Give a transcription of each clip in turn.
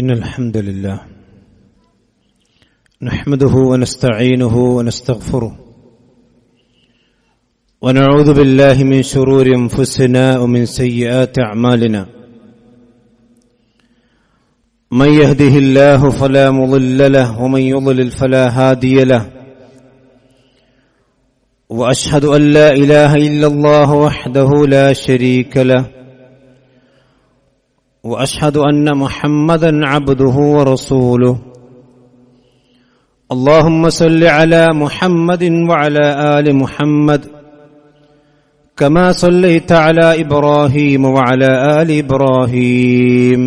إن الحمد لله نحمده ونستعينه ونستغفره ونعوذ بالله من شرور أنفسنا ومن سيئات أعمالنا من يهده الله فلا مضل له ومن يضلل فلا هادي له وأشهد أن لا إله إلا الله وحده لا شريك له وأشهد أن محمدا عبده ورسوله اللهم صل على محمد وعلى آل محمد كما صليت على إبراهيم وعلى آل إبراهيم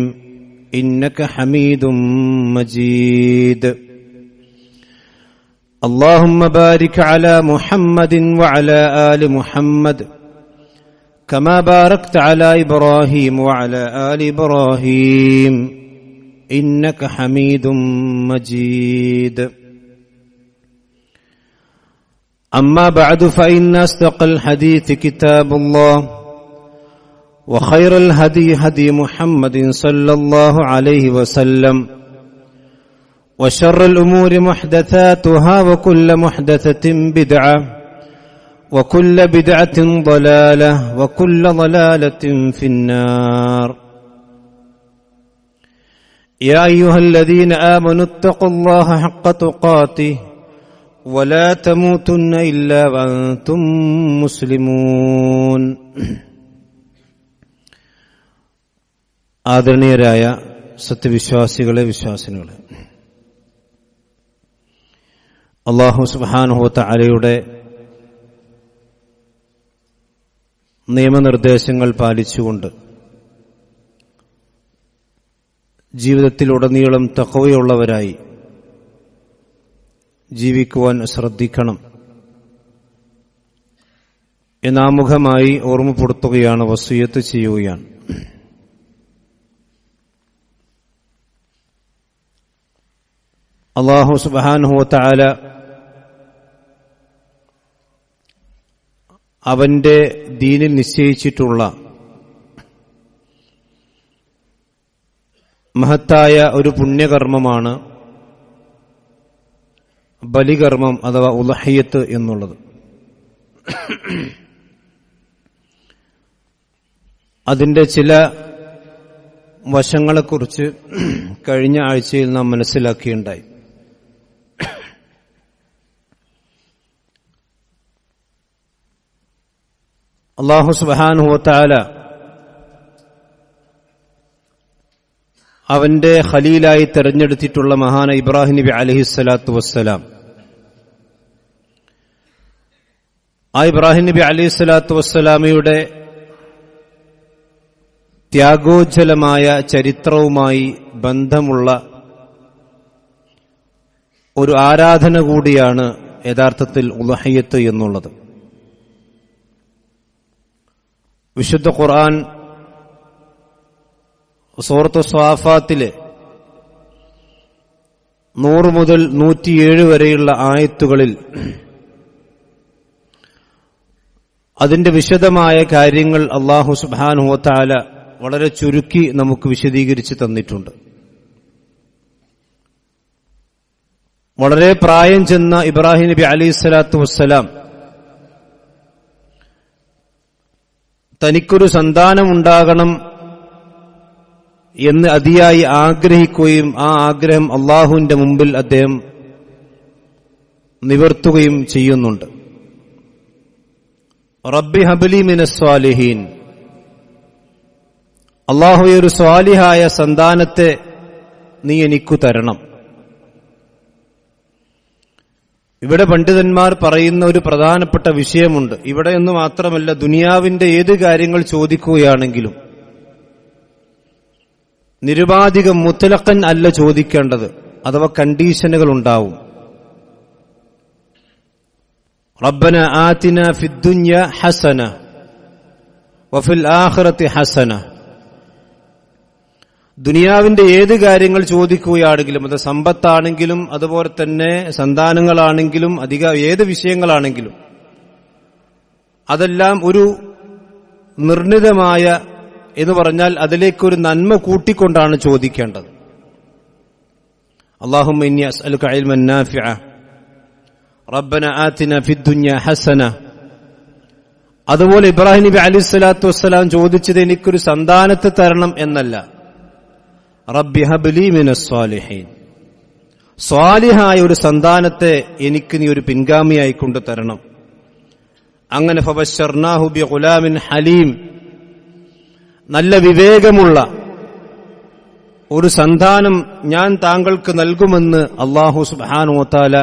إنك حميد مجيد اللهم بارك على محمد وعلى آل محمد كما باركت على إبراهيم وعلى آل إبراهيم إنك حميد مجيد أما بعد فإن أصدق الحديث كتاب الله وخير الهدي هدي محمد صلى الله عليه وسلم وشر الأمور محدثاتها وكل محدثة بدعة وكل بدعة ضلالة وكل ضلالة في النار يا أيها الذين آمنوا اتقوا الله حق تقاته ولا تموتن إلا وأنتم مسلمون ആദരണീയരായ സത്യവിശ്വാസികളെ വിശ്വാസിനികളെ, അല്ലാഹു സുബ്ഹാനഹു വ തആലയുടെ നിയമനിർദ്ദേശങ്ങൾ പാലിച്ചുകൊണ്ട് ജീവിതത്തിലുടനീളം തഖ്വയുള്ളവരായി ജീവിക്കുവാൻ ശ്രദ്ധിക്കണം എന്നാമുഖമായി ഓർമ്മപ്പെടുത്തുകയാണ്, വസിയ്യത്ത് ചെയ്യുകയാണ്. അല്ലാഹു സുബ്ഹാനഹു വ തആല അവന്റെ ദീനിൽ നിശ്ചയിച്ചിട്ടുള്ള മഹത്തായ ഒരു പുണ്യകർമ്മമാണ് ബലികർമ്മം അഥവാ ഉളഹിയ്യത്ത് എന്നുള്ളത്. അതിന്റെ ചില വശങ്ങളെക്കുറിച്ച് കഴിഞ്ഞ ആഴ്ചയിൽ നാം മനസ്സിലാക്കിയുണ്ടായി. അല്ലാഹു സുബ്ഹാനഹു വ തആല അവന്റെ ഖലീലായി തെരഞ്ഞെടുത്തിട്ടുള്ള മഹാന ഇബ്രാഹിം നബി അലൈഹിസ്സലാത്തു വസ്സലാം, ആ ഇബ്രാഹിം നബി അലൈഹിസ്സലാത്തു വസ്സലാമയുടെ ത്യാഗോജ്ജലമായ ചരിത്രവുമായി ബന്ധമുള്ള ഒരു ആരാധന കൂടിയാണ് യഥാർത്ഥത്തിൽ ഉളഹിയ്യത്ത് എന്നുള്ളത്. വിശുദ്ധ ഖുർആൻ സൂറത്ത് സ്വാഫാത്തിലെ 100 മുതൽ 107 വരെയുള്ള ആയത്തുകളിൽ അതിന്റെ വിശദമായ കാര്യങ്ങൾ അല്ലാഹു സുബ്ഹാനഹു വ തആല വളരെ ചുരുക്കി നമുക്ക് വിശദീകരിച്ച് തന്നിട്ടുണ്ട്. വളരെ പ്രായം ചെന്ന ഇബ്രാഹിം നബി അലൈഹിസ്സലാത്തു വസ്സലാം തനിക്കൊരു സന്താനമുണ്ടാകണം എന്ന് അതിയായി ആഗ്രഹിക്കുകയും ആ ആഗ്രഹം അള്ളാഹുവിന്റെ മുമ്പിൽ അദ്ദേഹം നിവർത്തുകയും ചെയ്യുന്നുണ്ട്. റബ്ബി ഹബ്ലി മിനസ് സ്വാലിഹീൻ, അള്ളാഹുവേ ഒരു സ്വാലിഹായ സന്താനത്തെ നീ എനിക്കു തരണം. ഇവിടെ പണ്ഡിതന്മാർ പറയുന്ന ഒരു പ്രധാനപ്പെട്ട വിഷയമുണ്ട്. ഇവിടെ എന്ന് മാത്രമല്ല, ദുനിയാവിന്റെ ഏത് കാര്യങ്ങൾ ചോദിക്കുകയാണെങ്കിലും നിരുപാധികം മുത്തലഖൻ അല്ല ചോദിക്കേണ്ടത്, അഥവാ കണ്ടീഷനുകൾ ഉണ്ടാവും. റബ്ബന ആതിന ഫിദ്ദുനിയ ഹസന വഫിൽ ആഖിറതി ഹസന. ദുനിയാവിന്റെ ഏത് കാര്യങ്ങൾ ചോദിക്കുകയാണെങ്കിലും, അത് സമ്പത്താണെങ്കിലും അതുപോലെ തന്നെ സന്താനങ്ങളാണെങ്കിലും ഏത് വിഷയങ്ങളാണെങ്കിലും അതെല്ലാം ഒരു നിർണിതമായ എന്ന് പറഞ്ഞാൽ അതിലേക്കൊരു നന്മ കൂട്ടിക്കൊണ്ടാണ് ചോദിക്കേണ്ടത്. അല്ലാഹുമ്മ ഇന്നി അസ്അലുക ഇൽമൻ നാഫിഅ റബ്ബന ആതിന ഫിദ്ദുനിയ ഹസന. അതുപോലെ ഇബ്രാഹിം നബി അലൈഹിസ്സലാത്തു വസ്സലാം ചോദിച്ചത് എനിക്കൊരു സന്താനത്തെ തരണം എന്നല്ല, റബ്ബി ഹബ്ലി മിനസ് സ്വാലിഹീൻ, സ്വാലിഹായ ഒരു സന്താനത്തെ എനിക്ക് നീ ഒരു പിൻഗാമിയായി കൊണ്ട് തരണം. അങ്ങനെ ഫബശ്ശർനാഹു ബിഗുലാമിൻ ഹലീം, നല്ല വിവേകമുള്ള ഒരു സന്താനം ഞാൻ താങ്കൾക്ക് നൽകുമെന്ന് അല്ലാഹു സുബ്ഹാനഹു വ തആല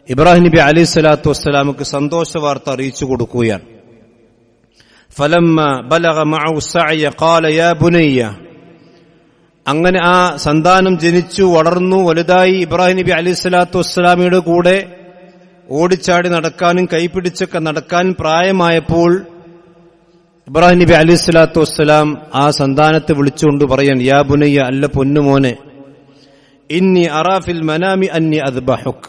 ഇബ്രാഹിം നബി അലൈഹിസ്സലാത്തു വസ്സലാമക്ക് സന്തോഷ വാർത്ത അറിയിച്ചു കൊടുക്കുകയാണ്. ഫലമ്മ ബലഗ മഅഹു സഅയ ഖാല യാ ബുനയ്യ, അങ്ങനെ ആ സന്താനം ജനിച്ചു വളർന്നു വലുതായി ഇബ്രാഹിം നബി അലൈഹിസ്സലാത്തു വസ്സലാമയുടെ കൂടെ ഓടിച്ചാടി നടക്കാനും കൈപിടിച്ചൊക്കെ നടക്കാനും പ്രായമായപ്പോൾ ഇബ്രാഹിം നബി അലൈഹിസ്സലാത്തു വസ്സലാം ആ സന്താനത്തെ വിളിച്ചുകൊണ്ട് പറയാൻ, യാ ബുനയ്യ, അല്ല പൊന്നുമോനെ, ഇന്നി അറാ ഫിൽ മനാമി അന്നി അദ്ബഹുക്,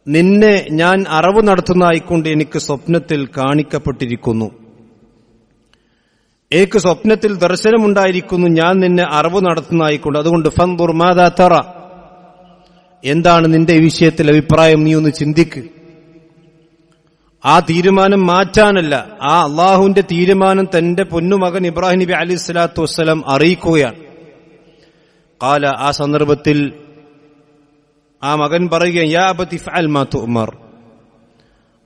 നിന്നെ ഞാൻ അറവ് നടത്തുന്നതായിക്കൊണ്ട് എനിക്ക് സ്വപ്നത്തിൽ കാണിക്കപ്പെട്ടിരിക്കുന്നു, എനിക്ക് സ്വപ്നത്തിൽ ദർശനമുണ്ടായിരിക്കുന്നു, ഞാൻ നിന്നെ അറവ് നടത്തുന്നതായിക്കൊണ്ട്. അതുകൊണ്ട് ഫൻദുർ മാദാ തറ, എന്താണ് നിന്റെ ഈ വിഷയത്തിൽ അഭിപ്രായം, നീ ഒന്ന് ചിന്തിക്ക്. ആ തീരുമാനം മാറ്റാനല്ല, ആ അള്ളാഹുവിന്റെ തീരുമാനം തന്റെ പൊന്നുമകൻ ഇബ്രാഹിം നബി അലൈഹിസ്സലാത്തു വസ്സലാം അറിയിക്കുകയാണ്. ഖാല, ആ സന്ദർഭത്തിൽ ആ മകൻ പറയുക, യാ അബതി ഫഅൽ മാ തുഅ്മർ,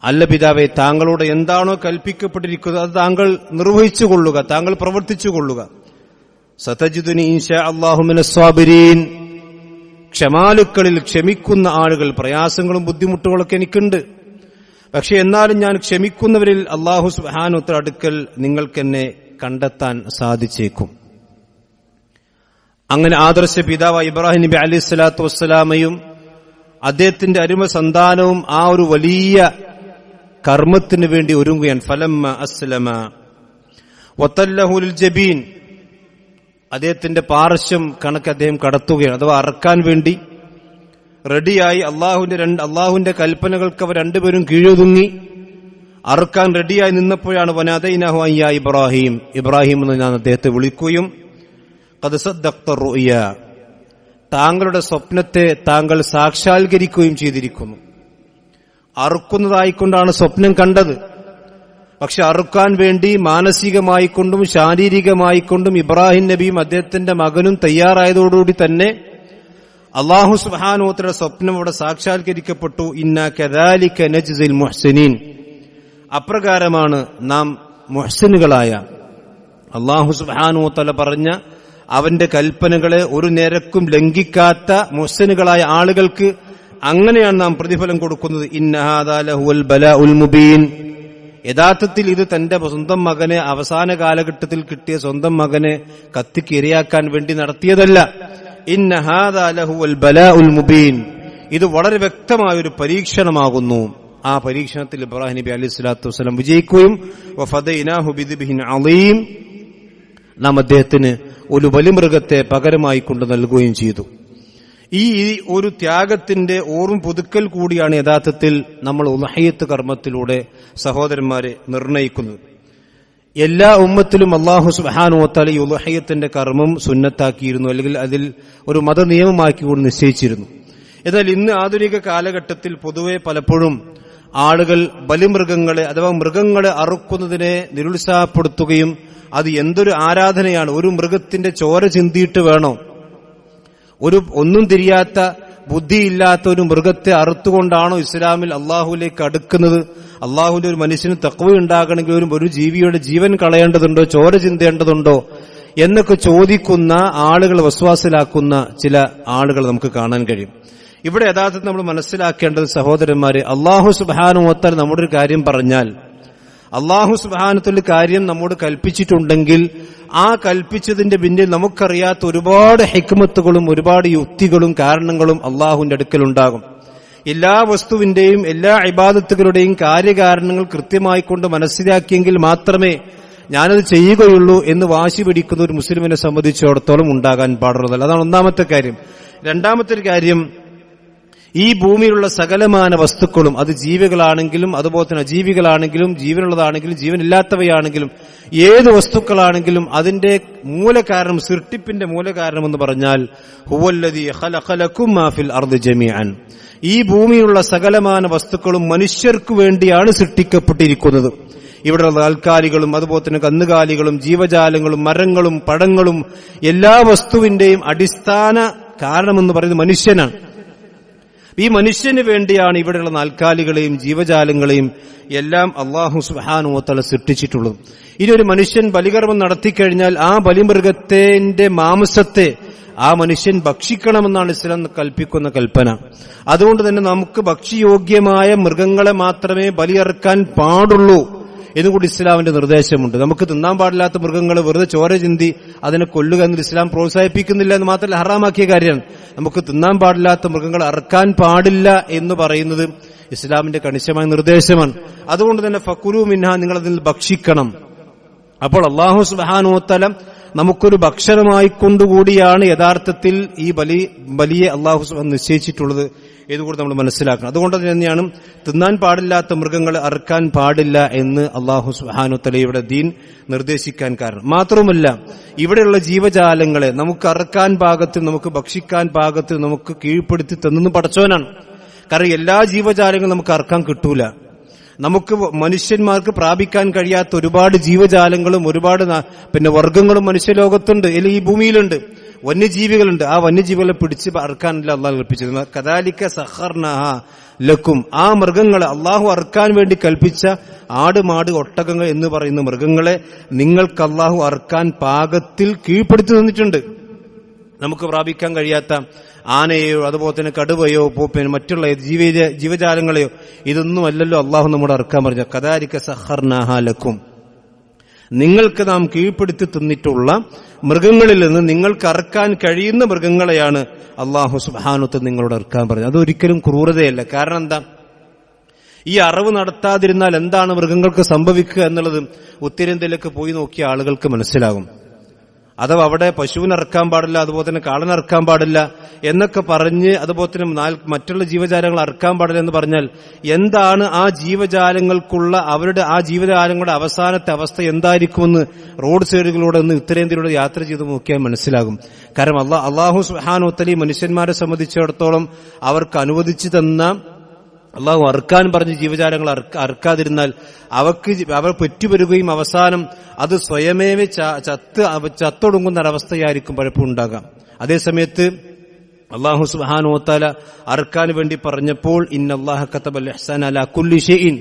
അല്ല പിതാവേ, താങ്കളോട് എന്താണോ കൽപ്പിക്കപ്പെട്ടിരിക്കുന്നത് അത് താങ്കൾ നിർവഹിച്ചു കൊള്ളുക, താങ്കൾ പ്രവർത്തിച്ചു കൊള്ളുക. സതജിദുനി ഇൻഷാ അല്ലാഹു മിനസ് സ്വാബിരീൻ, ക്ഷമാലുക്കളിൽ ക്ഷമിക്കുന്ന ആളുകൾ. പ്രയാസങ്ങളും ബുദ്ധിമുട്ടുകളൊക്കെ എനിക്കുണ്ട്, പക്ഷെ എന്നാലും ഞാൻ ക്ഷമിക്കുന്നവരിൽ അല്ലാഹു സുബ്ഹാനഹു വ തആല അടുക്കൽ നിങ്ങൾക്കെന്നെ കണ്ടെത്താൻ സാധിച്ചേക്കും. അങ്ങനെ ആദർശ പിതാവ് ഇബ്രാഹിം നബി അലൈഹിസ്സലാത്തു വസ്സലാമയും അദ്ദേഹത്തിന്റെ അരുമ സന്താനവും ആ ഒരു വലിയ കർമ്മത്തിന് വേണ്ടി ഒരുങ്ങുകയാണ്. ഫലമ്മ അസ്ലമ വതല്ലഹു ലിൽ ജബീൻ, അദ്ദേഹത്തിന്റെ പാർശ്വം കണക്ക് അദ്ദേഹം കടത്തുകയാണ്, അഥവാ അറക്കാൻ വേണ്ടി റെഡിയായി. അള്ളാഹുവിന്റെ കൽപ്പനകൾക്ക് അവർ രണ്ടുപേരും കീഴൊതുങ്ങി അറുക്കാൻ റെഡിയായി നിന്നപ്പോഴാണ് വനദൈനഹു അയ്യാ ഇബ്രാഹിം, ഇബ്രാഹിം എന്ന് ഞാൻ അദ്ദേഹത്തെ വിളിക്കുകയും ഖദ് സദ്ദഖ്ത റുഅ്യ, താങ്കളുടെ സ്വപ്നത്തെ താങ്കൾ സാക്ഷാത്കരിക്കുകയും ചെയ്തിരിക്കുന്നു. അറുക്കുന്നതായിക്കൊണ്ടാണ് സ്വപ്നം കണ്ടത്, പക്ഷെ അറുക്കാൻ വേണ്ടി മാനസികമായിക്കൊണ്ടും ശാരീരികമായിക്കൊണ്ടും ഇബ്രാഹിം നബിയും അദ്ദേഹത്തിന്റെ മകനും തയ്യാറായതോടുകൂടി തന്നെ അല്ലാഹു സുബ്ഹാനഹു വ തആല സ്വപ്നം അവിടെ സാക്ഷാത്കരിക്കപ്പെട്ടു. ഇന്നാ കദാലിക നജ്സിൽ മുഹ്സിനീൻ, അപ്രകാരമാണ് നാം മുഹ്സിനുകളായ, അല്ലാഹു സുബ്ഹാനഹു വ തആല പറഞ്ഞ അവന്റെ കൽപ്പനകളെ ഒരു നേരക്കും ലംഘിക്കാത്ത മുഹ്സിനുകളായ ആളുകൾക്ക് അങ്ങനെയാണ് നാം പ്രതിഫലം കൊടുക്കുന്നത്. ഇന്ന ഹാദാ ലഹുവൽ ബലാഉൽ മുബീൻ, യഥാർത്ഥത്തിൽ ഇത് തന്റെ സ്വന്തം മകനെ അവസാന കാലഘട്ടത്തിൽ കിട്ടിയ സ്വന്തം മകനെ കത്തിക്ക് ഇരയാക്കാൻ വേണ്ടി നടത്തിയതല്ല. ഇന്ന ഹാദാ ലഹുവൽ ബലാഉൽ മുബീൻ, ഇത് വളരെ വ്യക്തമായ ഒരു പരീക്ഷണമാകുന്നു. ആ പരീക്ഷണത്തിൽ ഇബ്രാഹിം നബി അലൈഹിസ്സലാത്തു വസ്സലാം വിജയിക്കുകയും വഫദൈനാഹു ബിദിബ്ഹിൻ അളീം, നാം അദ്ദേഹത്തിന് ഒരു ബലിമൃഗത്തെ പകരമായി കൊണ്ട് നൽകുകയും ചെയ്തു. ഈ ഒരു ത്യാഗത്തിന്റെ ഓർമ്മ പുതുക്കൽ കൂടിയാണ് യഥാർത്ഥത്തിൽ നമ്മൾ ഉളഹിയത്ത് കർമ്മത്തിലൂടെ സഹോദരന്മാരെ നിർണയിക്കുന്നത്. എല്ലാ ഉമ്മത്തിലും അല്ലാഹു സുബ്ഹാനഹു വ തആല ഈ ഉളഹിയത്തിന്റെ കർമ്മം സുന്നത്താക്കിയിരുന്നു, അല്ലെങ്കിൽ അതിൽ ഒരു മതനിയമമാക്കി കൊണ്ട് നിശ്ചയിച്ചിരുന്നു. എന്നാൽ ഇന്ന് ആധുനിക കാലഘട്ടത്തിൽ പൊതുവെ പലപ്പോഴും ആളുകൾ ബലിമൃഗങ്ങളെ അഥവാ മൃഗങ്ങളെ അറുക്കുന്നതിനെ നിരുത്സാഹപ്പെടുത്തുകയും അത് എന്തൊരു ആരാധനയാണ്, ഒരു മൃഗത്തിന്റെ ചോര ചിന്തിയിട്ട് വേണോ, ഒന്നും തിരിയാത്ത ബുദ്ധിയില്ലാത്ത ഒരു മൃഗത്തെ അറുത്തുകൊണ്ടാണോ ഇസ്ലാമിൽ അള്ളാഹുവിലേക്ക് അടുക്കുന്നത്, അള്ളാഹുവിന്റെ ഒരു മനുഷ്യന് തഖ്വ ഉണ്ടാകണമെങ്കിൽ ഒരു ജീവിയുടെ ജീവൻ കളയേണ്ടതുണ്ടോ, ചോര ചിന്തേണ്ടതുണ്ടോ എന്നൊക്കെ ചോദിക്കുന്ന ആളുകൾ, വസ്വാസിലാക്കുന്ന ചില ആളുകൾ നമുക്ക് കാണാൻ കഴിയും. ഇവിടെ യഥാർത്ഥത്തിൽ നമ്മൾ മനസ്സിലാക്കേണ്ടത് സഹോദരന്മാരെ, അല്ലാഹു സുബ്ഹാനഹു വ തആല നമ്മുടെ ഒരു കാര്യം പറഞ്ഞാൽ, അല്ലാഹു സുബ്ഹാനഹു വ തആല കാര്യം നമ്മോട് കൽപ്പിച്ചിട്ടുണ്ടെങ്കിൽ ആ കൽപ്പിച്ചതിന്റെ പിന്നിൽ നമുക്കറിയാത്ത ഒരുപാട് ഹിക്മത്തുകളും ഒരുപാട് യുക്തികളും കാരണങ്ങളും അള്ളാഹുവിന്റെ അടുക്കലുണ്ടാകും. എല്ലാ വസ്തുവിന്റെയും എല്ലാ ഇബാദത്തുകളുടെയും കാര്യകാരണങ്ങൾ കൃത്യമായിക്കൊണ്ട് മനസ്സിലാക്കിയെങ്കിൽ മാത്രമേ ഞാനത് ചെയ്യുകയുള്ളൂ എന്ന് വാശി പിടിക്കുന്ന ഒരു മുസ്ലിമിനെ സംബന്ധിച്ചിടത്തോളം ഉണ്ടാകാൻ പാടുള്ളതല്ല. അതാണ് ഒന്നാമത്തെ കാര്യം. രണ്ടാമത്തെ ഒരു കാര്യം, ഈ ഭൂമിയിലുള്ള സകലമാന വസ്തുക്കളും അത് ജീവികളാണെങ്കിലും അതുപോലെ തന്നെ അജീവികളാണെങ്കിലും ജീവനുള്ളതാണെങ്കിലും ജീവനില്ലാത്തവയാണെങ്കിലും ഏത് വസ്തുക്കളാണെങ്കിലും അതിന്റെ മൂലകാരണം, സൃഷ്ടിപ്പിന്റെ മൂലകാരണം എന്ന് പറഞ്ഞാൽ ഹുവല്ലദീ ഖലഖലകും മാ ഫിൽ അർദി ജമീഅൻ. ഈ ഭൂമിയിലുള്ള സകലമാന വസ്തുക്കളും മനുഷ്യർക്കു വേണ്ടിയാണ് സൃഷ്ടിക്കപ്പെട്ടിരിക്കുന്നത്. ഇവിടെയുള്ള നാൽക്കാലികളും അതുപോലെ തന്നെ കന്നുകാലികളും ജീവജാലങ്ങളും മരങ്ങളും പഴങ്ങളും എല്ലാ വസ്തുവിന്റെയും അടിസ്ഥാന കാരണമെന്ന് പറയുന്നത് മനുഷ്യനാണ്. ഈ മനുഷ്യന് വേണ്ടിയാണ് ഇവിടെയുള്ള നാൽക്കാലികളെയും ജീവജാലങ്ങളെയും എല്ലാം അല്ലാഹു സുബ്ഹാനഹു വ തആല സൃഷ്ടിച്ചിട്ടുള്ളത്. ഇനി ഒരു മനുഷ്യൻ ബലികർമ്മം നടത്തിക്കഴിഞ്ഞാൽ ആ ബലിമൃഗത്തിന്റെ മാംസത്തെ ആ മനുഷ്യൻ ഭക്ഷിക്കണമെന്നാണ് ഇസ്ലാം കൽപ്പിക്കുന്ന കൽപ്പന. അതുകൊണ്ട് തന്നെ നമുക്ക് ഭക്ഷ്യയോഗ്യമായ മൃഗങ്ങളെ മാത്രമേ ബലിയറുക്കാൻ പാടുള്ളൂ എന്നുകൂടി ഇസ്ലാമിന്റെ നിർദ്ദേശമുണ്ട്. നമുക്ക് തിന്നാൻ പാടില്ലാത്ത മൃഗങ്ങൾ വെറുതെ ചോര ചിന്തി അതിനെ കൊല്ലുക എന്ന് ഇസ്ലാം പ്രോത്സാഹിപ്പിക്കുന്നില്ല എന്ന് മാത്രമല്ല ഹറാമാക്കിയ കാര്യമാണ്. നമുക്ക് തിന്നാൻ പാടില്ലാത്ത മൃഗങ്ങൾ അറുക്കാൻ പാടില്ല എന്ന് പറയുന്നത് ഇസ്ലാമിന്റെ കണിശമായ നിർദ്ദേശമാണ്. അതുകൊണ്ട് തന്നെ ഫക്കുലു മിൻഹ, നിങ്ങൾ അതിൽ ഭക്ഷിക്കണം. അപ്പോൾ അല്ലാഹു സുബ്ഹാനഹു വ തആല നമുക്കൊരു ഭക്ഷണമായി കൊണ്ടുകൂടിയാണ് യഥാർത്ഥത്തിൽ ഈ ബലിയെ അല്ലാഹു സുബ്ഹാനഹു നിശ്ചയിച്ചിട്ടുള്ളത് എന്നുകൂടി നമ്മൾ മനസ്സിലാക്കണം. അതുകൊണ്ട് തന്നെയാണ് തിന്നാൻ പാടില്ലാത്ത മൃഗങ്ങളെ അറുക്കാൻ പാടില്ല എന്ന് അല്ലാഹു സുബ്ഹാനഹു വ തആല ഇവിടെ ദീൻ നിർദ്ദേശിക്കാൻ കാരണം. മാത്രവുമല്ല, ഇവിടെയുള്ള ജീവജാലങ്ങളെ നമുക്ക് അറുക്കാൻ പാകത്തിൽ, നമുക്ക് ഭക്ഷിക്കാൻ പാകത്തിൽ നമുക്ക് കീഴ്പ്പെടുത്തി തന്നു പടച്ചവനാണ്. കാരണം എല്ലാ ജീവജാലങ്ങളും നമുക്ക് അറുക്കാൻ കിട്ടൂല. നമുക്ക് മനുഷ്യന്മാർക്ക് പ്രാപിക്കാൻ കഴിയാത്ത ഒരുപാട് ജീവജാലങ്ങളും ഒരുപാട് വർഗങ്ങളും മനുഷ്യലോകത്തുണ്ട്, അല്ലെങ്കിൽ ഈ ഭൂമിയിലുണ്ട്. വന്യജീവികളുണ്ട്. ആ വന്യജീവികളെ പിടിച്ച് അറുക്കാനല്ല അള്ളാഹു കൽപ്പിച്ചത്. കദാലിക സഖർനാഹ ലക്കും. ആ മൃഗങ്ങളെ അള്ളാഹു അറുക്കാൻ വേണ്ടി കൽപ്പിച്ച ആട്, മാട്, ഒട്ടകങ്ങൾ എന്ന് പറയുന്ന മൃഗങ്ങളെ നിങ്ങൾക്ക് അള്ളാഹു അറുക്കാൻ പാകത്തിൽ കീഴ്പ്പെടുത്തി തന്നിട്ടുണ്ട്. നമുക്ക് പ്രാപിക്കാൻ കഴിയാത്ത ആനയോ അതുപോലെ തന്നെ കടുവയോ പിന്നെ മറ്റുള്ള ജീവജാലങ്ങളെയോ ഇതൊന്നുമല്ലല്ലോ അള്ളാഹു നമ്മോട് അറുക്കാൻ പറഞ്ഞ. കദാലിക സഖർനാഹ ലക്കും. നിങ്ങൾക്ക് നാം കീഴ്പ്പെടുത്തി തന്നിട്ടുള്ള മൃഗങ്ങളിൽ നിന്ന് നിങ്ങൾക്ക് അറുക്കാൻ കഴിയുന്ന മൃഗങ്ങളെയാണ് അല്ലാഹു സുബ്ഹാനഹു വ തആല നിങ്ങളോട് അറുക്കാൻ പറഞ്ഞത്. അതൊരിക്കലും ക്രൂരതയല്ല. കാരണം എന്താ? ഈ അറിവ് നടത്താതിരുന്നാൽ എന്താണ് മൃഗങ്ങൾക്ക് സംഭവിക്കുക എന്നുള്ളത് ഉത്തരേന്ത്യയിലേക്ക് പോയി നോക്കിയ ആളുകൾക്ക് മനസ്സിലാകും. അഥവാ അവിടെ പശുവിനെ അറുക്കാൻ പാടില്ല, അതുപോലെ തന്നെ കാളനെ അറുക്കാൻ പാടില്ല എന്നൊക്കെ പറഞ്ഞ്, അതുപോലെ തന്നെ മറ്റുള്ള ജീവജാലങ്ങൾ അറുക്കാൻ പാടില്ല എന്ന് പറഞ്ഞാൽ എന്താണ് ആ ജീവജാലങ്ങൾക്കുള്ള ആ ജീവജാലങ്ങളുടെ അവസാനത്തെ അവസ്ഥ എന്തായിരിക്കുമെന്ന് റോഡ് സൈഡുകളിലൂടെ ഒന്ന് ഉത്തരേന്ത്യയിലൂടെ യാത്ര ചെയ്ത് നോക്കിയാൽ മനസ്സിലാകും. കാരണം അല്ലാഹു സുബ്ഹാനഹു വ തആല മനുഷ്യന്മാരെ സംബന്ധിച്ചിടത്തോളം അവർക്ക് അനുവദിച്ചു തന്ന, അള്ളാഹു അറുക്കാൻ പറഞ്ഞ് ജീവജാലങ്ങൾ അറുക്കാതിരുന്നാൽ അവർ പെറ്റുവരുകയും അവസാനം അത് സ്വയമേവ ചത്തൊടുങ്ങുന്ന ഒരവസ്ഥയായിരിക്കും പലപ്പോഴും ഉണ്ടാകാം. അതേസമയത്ത് അല്ലാഹു സുബ്ഹാനഹു വ തആല അറുക്കാൻ വേണ്ടി പറഞ്ഞപ്പോൾ ഇന്നല്ലാഹ കതബൽ ഇഹ്സാന അലാ കുല്ലി ഷൈഇൻ,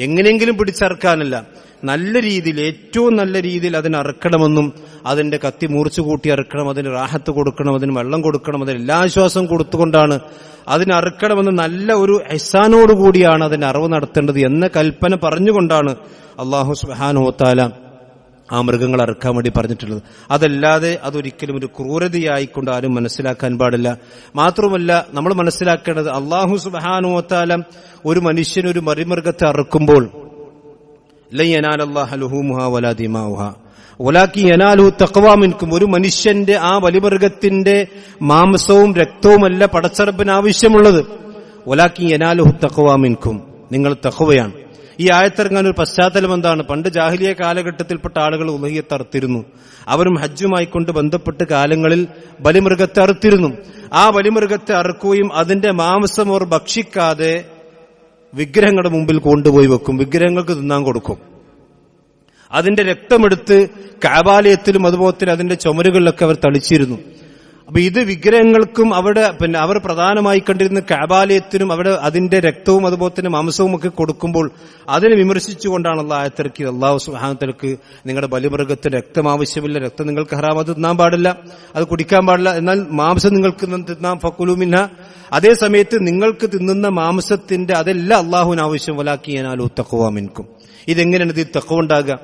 എങ്ങനെയെങ്കിലും പിടിച്ചറുക്കാനല്ല, നല്ല രീതിയിൽ, ഏറ്റവും നല്ല രീതിയിൽ അതിനെ അറുക്കണമെന്നും അതിന്റെ കത്തി മൂർച്ച കൂട്ടി അറുക്കണം, അതിന് റാഹത്ത് കൊടുക്കണം, അതിന് വെള്ളം കൊടുക്കണം, അതിന് എല്ലാ ആശ്വാസം കൊടുത്തുകൊണ്ടാണ് അതിനെ അറുക്കണമെന്ന് നല്ല ഒരു ഇഹ്സാനോടുകൂടിയാണ് അതിന്റെ അറിവ് നടത്തേണ്ടത് എന്ന കൽപ്പന പറഞ്ഞുകൊണ്ടാണ് അല്ലാഹു സുബ്ഹാനഹു വ തആല ആ മൃഗങ്ങൾ അറുക്കാൻ വേണ്ടി പറഞ്ഞിട്ടുള്ളത്. അതല്ലാതെ അതൊരിക്കലും ഒരു ക്രൂരതയായിക്കൊണ്ട് ആരും മനസ്സിലാക്കാൻ പാടില്ല. മാത്രമല്ല, നമ്മൾ മനസ്സിലാക്കേണ്ടത് അല്ലാഹു സുബ്ഹാനഹു വ തആല ഒരു മനുഷ്യൻ ഒരു മറിമൃഗത്തെ അറുക്കുമ്പോൾ ലൻ യനാലല്ലാഹ ലുഹൂമുഹാ വലാ ദിമാഉഹാ വലാകിൻ യനാലുഹു തഖ്വാ മിൻകും, ഒരു മനുഷ്യന്റെ ആ ബലിമൃഗത്തിന്റെ മാംസവും രക്തവുമല്ല പടച്ചറപ്പിന് ആവശ്യമുള്ളത്. വലാകിൻ യനാലുഹു തഖ്വാ മിൻകും, നിങ്ങൾ തഖ്വയാണ്. ഈ ആയത്തിറങ്ങാൻ ഒരു പശ്ചാത്തലം എന്താണ്? പണ്ട് ജാഹിലിയ കാലഘട്ടത്തിൽപ്പെട്ട ആളുകൾ ഉളഹിയത്ത് അറുത്തിരുന്നു. അവരും ഹജ്ജുമായി കൊണ്ട് ബന്ധപ്പെട്ട് കാലങ്ങളിൽ ബലിമൃഗത്തെ അറുത്തിരുന്നു. ആ ബലിമൃഗത്തെ അറുക്കുകയും അതിന്റെ മാംസം അവർ ഭക്ഷിക്കാതെ വിഗ്രഹങ്ങളുടെ മുമ്പിൽ കൊണ്ടുപോയി വെക്കും, വിഗ്രഹങ്ങൾക്ക് തിന്നാൻ കൊടുക്കും. അതിന്റെ രക്തമെടുത്ത് കഅബാലയത്തിലും അതുപോലെ തന്നെ അതിന്റെ ചുമരുകളിലൊക്കെ അവർ തളിച്ചിരുന്നു. അപ്പൊ ഇത് വിഗ്രഹങ്ങൾക്കും അവർ പ്രധാനമായി കണ്ടിരുന്ന കഅബാലയത്തിനും അവിടെ അതിന്റെ രക്തവും അതുപോലെ തന്നെ മാംസവും ഒക്കെ കൊടുക്കുമ്പോൾ അതിനെ വിമർശിച്ചുകൊണ്ടാണ് അല്ലാഹു ആയത്തിറക്കിയത്. അല്ലാഹു സുബ്ഹാനഹു വ തആലക്ക് നിങ്ങളുടെ ബലിമൃഗത്തിന് രക്തം ആവശ്യമില്ല, രക്തം നിങ്ങൾക്ക് ഹറാം, അത് തിന്നാൻ പാടില്ല, അത് കുടിക്കാൻ പാടില്ല, എന്നാൽ മാംസം നിങ്ങൾക്ക് തിന്നാം, ഫക്കുലു മിൻഹ. അതേ സമയത്ത് നിങ്ങൾക്ക് തിന്നുന്ന മാംസത്തിന്റെ അതെല്ലാം അല്ലാഹുവിന് ആവശ്യം. വലാകിൻ യനാലുഹു തഖ്വാ മിൻകും. ഇതെങ്ങനെയാണ് ഇത് തഖ്വ ഉണ്ടാകുക?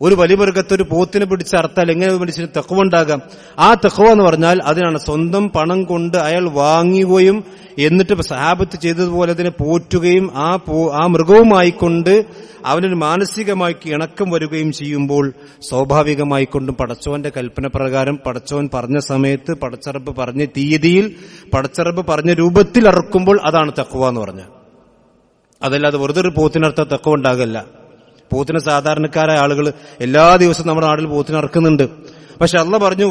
ഒരു ബലിമൃഗത്തെ ഒരു പോത്തിനെ പിടിച്ച് അറുത്താൽ എങ്ങനെ മനുഷ്യന് തഖ്വ ഉണ്ടാകാം? ആ തഖ്വ എന്ന് പറഞ്ഞാൽ അതിനാണ് സ്വന്തം പണം കൊണ്ട് അയാൾ വാങ്ങുകയും എന്നിട്ട് സഹാബത്ത് ചെയ്തതുപോലെ അതിനെ പോറ്റുകയും ആ മൃഗവുമായിക്കൊണ്ട് അവനൊരു മാനസികമായി ഇണക്കം വരികയും ചെയ്യുമ്പോൾ സ്വാഭാവികമായിക്കൊണ്ടും പടച്ചോന്റെ കൽപ്പന പ്രകാരം പടച്ചോൻ പറഞ്ഞ സമയത്ത് പടച്ചറബ് പറഞ്ഞ തീയതിയിൽ പടച്ചറബ് പറഞ്ഞ രൂപത്തിൽ അറുക്കുമ്പോൾ അതാണ് തഖ്വ എന്ന് പറഞ്ഞത്. അതല്ലാതെ വെറുതെ ഒരു പോത്തിനർത്ഥ തഖ്വ ഉണ്ടാകല്ല. പോത്തിന് സാധാരണക്കാരായ ആളുകൾ എല്ലാ ദിവസവും നമ്മുടെ നാട്ടിൽ പോത്തിന് അറക്കുന്നുണ്ട്. പക്ഷെ അള്ളാഹ് പറഞ്ഞു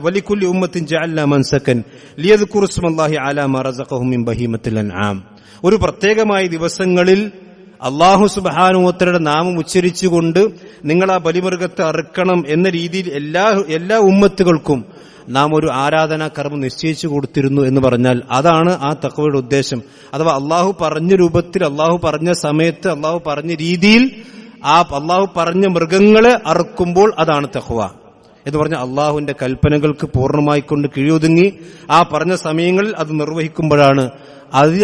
വലിക്കുല്ലി ഉമ്മത്തിൻ ജഅൽനാ മൻസകൻ ലിയദ്കുറു ഇസ്മല്ലാഹി അലാ മാ റസഖഹും മിൻ ബഹീമത്തിൽ അൻആം. ഒരു പ്രത്യേകമായ ദിവസങ്ങളിൽ അല്ലാഹു സുബ്ഹാനഹു വ തആലയുടെ നാമം ഉച്ചരിച്ചുകൊണ്ട് നിങ്ങൾ ആ ബലിമൃഗത്തെ അറുക്കണം എന്ന രീതിയിൽ എല്ലാ ഉമ്മത്തുകൾക്കും നാം ഒരു ആരാധനാ കർമ്മം നിശ്ചയിച്ചു കൊടുത്തിരുന്നു എന്ന് പറഞ്ഞാൽ അതാണ് ആ തഖ്വയുടെ ഉദ്ദേശം. അഥവാ അള്ളാഹു പറഞ്ഞ രൂപത്തിൽ, അള്ളാഹു പറഞ്ഞ സമയത്ത്, അള്ളാഹു പറഞ്ഞ രീതിയിൽ ആ അള്ളാഹു പറഞ്ഞ മൃഗങ്ങളെ അറുക്കുമ്പോൾ അതാണ് തഖ്വ എന്ന് പറഞ്ഞാൽ അള്ളാഹുവിന്റെ കൽപ്പനകൾക്ക് പൂർണ്ണമായിക്കൊണ്ട് കീഴൊതുങ്ങി ആ പറഞ്ഞ സമയങ്ങളിൽ അത് നിർവഹിക്കുമ്പോഴാണ്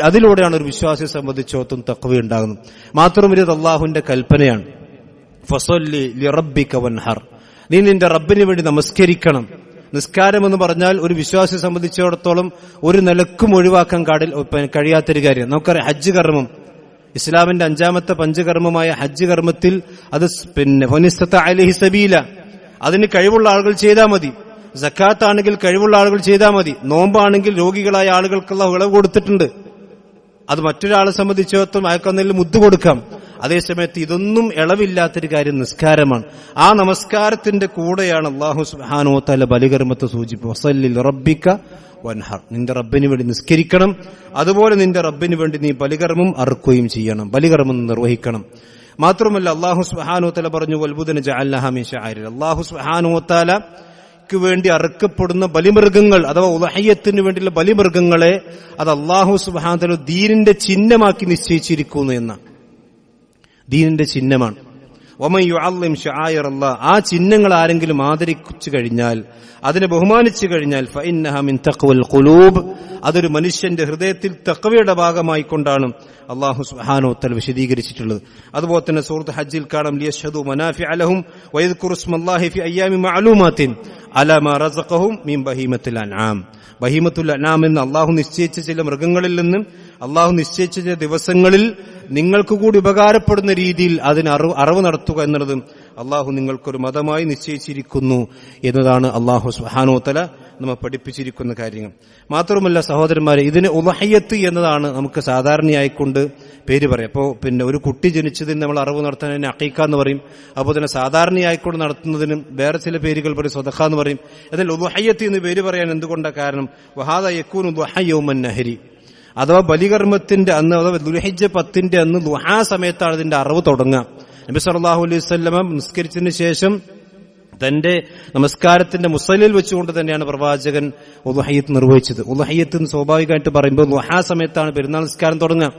അതിലൂടെയാണ് ഒരു വിശ്വാസിയെ സംബന്ധിച്ചോത്തും തഖ്വ ഉണ്ടാകുന്നത്. മാത്രമല്ല ഇത് അള്ളാഹുവിന്റെ കൽപ്പനയാണ്. ഫസല്ലി ലിറബ്ബിക വൻഹർ, നീ നിന്റെ റബ്ബിന് വേണ്ടി നമസ്കരിക്കണം. നിസ്കാരം എന്ന് പറഞ്ഞാൽ ഒരു വിശ്വാസിയെ സംബന്ധിച്ചിടത്തോളം ഒരു നിലക്കും ഒഴിവാക്കാൻ കഴിയാത്തൊരു കാര്യം. നമുക്കറിയാം ഹജ്ജ് കർമ്മം, ഇസ്ലാമിന്റെ 5ാമത്തെ പഞ്ചകർമ്മമായ ഹജ്ജ് കർമ്മത്തിൽ അത് ഫനിസ്തത അലൈഹി സബീല, അതിന് കഴിവുള്ള ആളുകൾ ചെയ്താൽ മതി. സക്കാത്ത് ആണെങ്കിൽ കഴിവുള്ള ആളുകൾ ചെയ്താൽ മതി. നോമ്പാണെങ്കിൽ രോഗികളായ ആളുകൾക്കുള്ള ഇളവ് കൊടുത്തിട്ടുണ്ട്. അത് മറ്റൊരാളെ സംബന്ധിച്ചിടത്തോളം അയക്കുന്നതിൽ മുദ്ദ് കൊടുക്കാം. അതേസമയത്ത് ഇതൊന്നും ഇളവില്ലാത്തൊരു കാര്യം നിസ്കാരമാണ്. ആ നമസ്കാരത്തിന്റെ കൂടെയാണ് അല്ലാഹു സുബ്ഹാനഹു വ തആല ബലികർമ്മത്തെ സൂചിപ്പിച്ചത്. വസല്ലി റബ്ബിക വൻഹർ, നിന്റെ റബ്ബിന് വേണ്ടി നിസ്കരിക്കണം, അതുപോലെ നിന്റെ റബ്ബിന് വേണ്ടി നീ ബലികർമ്മം അറുക്കുകയും ചെയ്യണം, ബലികർമ്മം നിർവഹിക്കണം. മാത്രമല്ല അല്ലാഹു സുബ്ഹാനഹു വ തആല പറഞ്ഞു വൽബുദന ജഅൽനാഹാ മിൻ ശഅഇരി, അല്ലാഹു സുബ്ഹാനഹു വ തആലയ്ക്ക് വേണ്ടി അറുക്കപ്പെടുന്ന ബലിമൃഗങ്ങൾ അഥവാ ഉളഹിയ്യത്തിന് വേണ്ടിയുള്ള ബലിമൃഗങ്ങളെ അത് അല്ലാഹു സുബ്ഹാനഹു വ തആല ദീനിന്റെ ചിഹ്നമാക്കി നിശ്ചയിച്ചിരിക്കുന്നു എന്ന ദീനിന്റെ ചിഹ്നമാണ്. വമൻ യുഅല്ലിം ശആയിർ അല്ലാഹ്, ആ ചിഹ്നങ്ങൾ ആരെങ്കിലും ആദരിച്ചു കഴിഞ്ഞാൽ, അതിനെ ബഹുമാനിച്ചു കഴിഞ്ഞാൽ ഫഇന്നഹാ മിൻ തഖ്വൽ ഖുലൂബ്, അതൊരു മനുഷ്യന്റെ ഹൃദയത്തിൽ തഖ്വയുടെ ഭാഗമായിക്കൊണ്ടാണ് അല്ലാഹു സുബ്ഹാനഹു വ തആല വിശദീകരിച്ചിട്ടുള്ളത്. അതുപോലെ തന്നെ സൂറത്ത് ഹജ്ജിൽ കാണാം ലിയശ്ഹദു മനാഫിഅ ലഹും വയദ്കുറു ഇസ്മല്ലാഹി ഫി അയ്യാമി മഅലൂമാത്തിൻ അലാ മാ റസഖഹും മിൻ ബഹീമത്തിൽ അൻആം. ബഹീമത്തുൽ അൻആം എന്ന് അല്ലാഹു നിശ്ചയിച്ച ചില മൃഗങ്ങളിൽ നിന്നും അല്ലാഹു നിശ്ചയിച്ച ചില ദിവസങ്ങളിൽ നിങ്ങൾക്ക് കൂടി ഉപകാരപ്പെടുന്ന രീതിയിൽ അതിന് അറിവ് നടത്തുക എന്നുള്ളത് അല്ലാഹു നിങ്ങൾക്കൊരു മതമായി നിശ്ചയിച്ചിരിക്കുന്നു എന്നതാണ് അല്ലാഹു സുബ്ഹാനഹു വ തആല നമ്മെ പഠിപ്പിച്ചിരിക്കുന്ന കാര്യങ്ങൾ. മാത്രമല്ല സഹോദരന്മാരെ, ഇതിന് ഉളഹിയ്യത്ത് എന്നതാണ് നമുക്ക് സാധാരണയായിക്കൊണ്ട് പേര് പറയാം. അപ്പോൾ ഒരു കുട്ടി ജനിച്ചതിന് നമ്മൾ അറിവ് നടത്താൻ അതിനെ അഖീഖ എന്ന് പറയും. അപ്പോൾ തന്നെ സാധാരണയായിക്കൊണ്ട് നടത്തുന്നതിനും വേറെ ചില പേരുകൾ പറയും, സദഖ എന്ന് പറയും. എന്നാൽ ഉളഹിയ്യത്ത് എന്ന് പേര് പറയാൻ എന്തുകൊണ്ടാണ് കാരണം? വഹാദ യകൂനു ദുഹ യൗമൻ നഹരി, അഥവാ ബലികർമ്മത്തിന്റെ അന്ന്, അഥവാ ദുൽഹിജ്ജ 10 അന്ന് ദുഹാ സമയത്താണ് ഇതിന്റെ അറിവ് തുടങ്ങുക. നബി സല്ലല്ലാഹു അലൈഹി വസല്ലം നിസ്കരിച്ചതിന് ശേഷം തന്റെ നമസ്കാരത്തിന്റെ മുസല്ലിൽ വെച്ചുകൊണ്ട് തന്നെയാണ് പ്രവാചകൻ ഉളുഹിയ്യത്ത് നിർവഹിച്ചത്. ഉളുഹിയ്യത്ത് സ്വാഭാവികമായിട്ട് പറയുമ്പോൾ ദുഹാ സമയത്താണ് പെരുന്നാൾ നിസ്കാരം തുടങ്ങുക.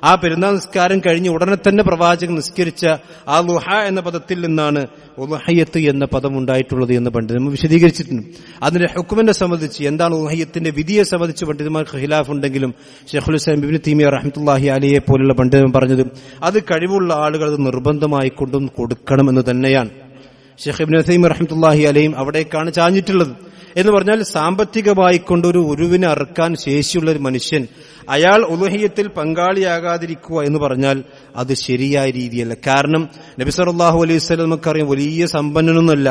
ആ പെരുന്നാൾ നിസ്കാരം കഴിഞ്ഞ് ഉടനെ തന്നെ പ്രവാചകൻ നിസ്കരിച്ച ആ ദുഹ എന്ന പദത്തിൽ നിന്നാണ് ഉളുഹിയ്യത്ത് എന്ന പദം ഉണ്ടായിട്ടുള്ളത് എന്ന് പണ്ഡിതന്മാർ വിശദീകരിച്ചിട്ടുണ്ട്. അതിന്റെ ഹുക്മിനെ സംബന്ധിച്ച്, എന്താണ് ഉളുഹിയ്യത്തിന്റെ വിധിയെ സംബന്ധിച്ച് പണ്ഡിതന്മാർക്ക് ഖിലാഫ് ഉണ്ടെങ്കിലും ശൈഖുൽ ഇസ്ലാം ഇബ്നു തൈമിയ്യ റഹ്മത്തുള്ളാഹി അലൈഹി പോലുള്ള പണ്ഡിതന്മാർ പറഞ്ഞത് അത് കഴിവുള്ള ആളുകൾ അത് നിർബന്ധമായി കൊണ്ടും കൊടുക്കണം എന്ന് തന്നെയാണ്. ഷെയ്ഖ് ഇബ്നു തൈമിയ്യ റഹ്മത്തുള്ളാഹി അലൈഹിം അവിടേക്കാണ് ചാഞ്ഞിട്ടുള്ളത്. എന്ന് പറഞ്ഞാൽ സാമ്പത്തികമായി കൊണ്ടൊരു ഉരുവിനെ അറുക്കാൻ ശേഷിയുള്ള ഒരു മനുഷ്യൻ അയാൾ ഉളുഹിയ്യത്തിൽ പങ്കാളിയാകാതിരിക്കുക എന്ന് പറഞ്ഞാൽ അത് ശരിയായ രീതിയല്ല. കാരണം നബി സല്ലല്ലാഹു അലൈഹി വസല്ലം നമുക്കറിയാം വലിയ സമ്പന്നനൊന്നുമല്ല.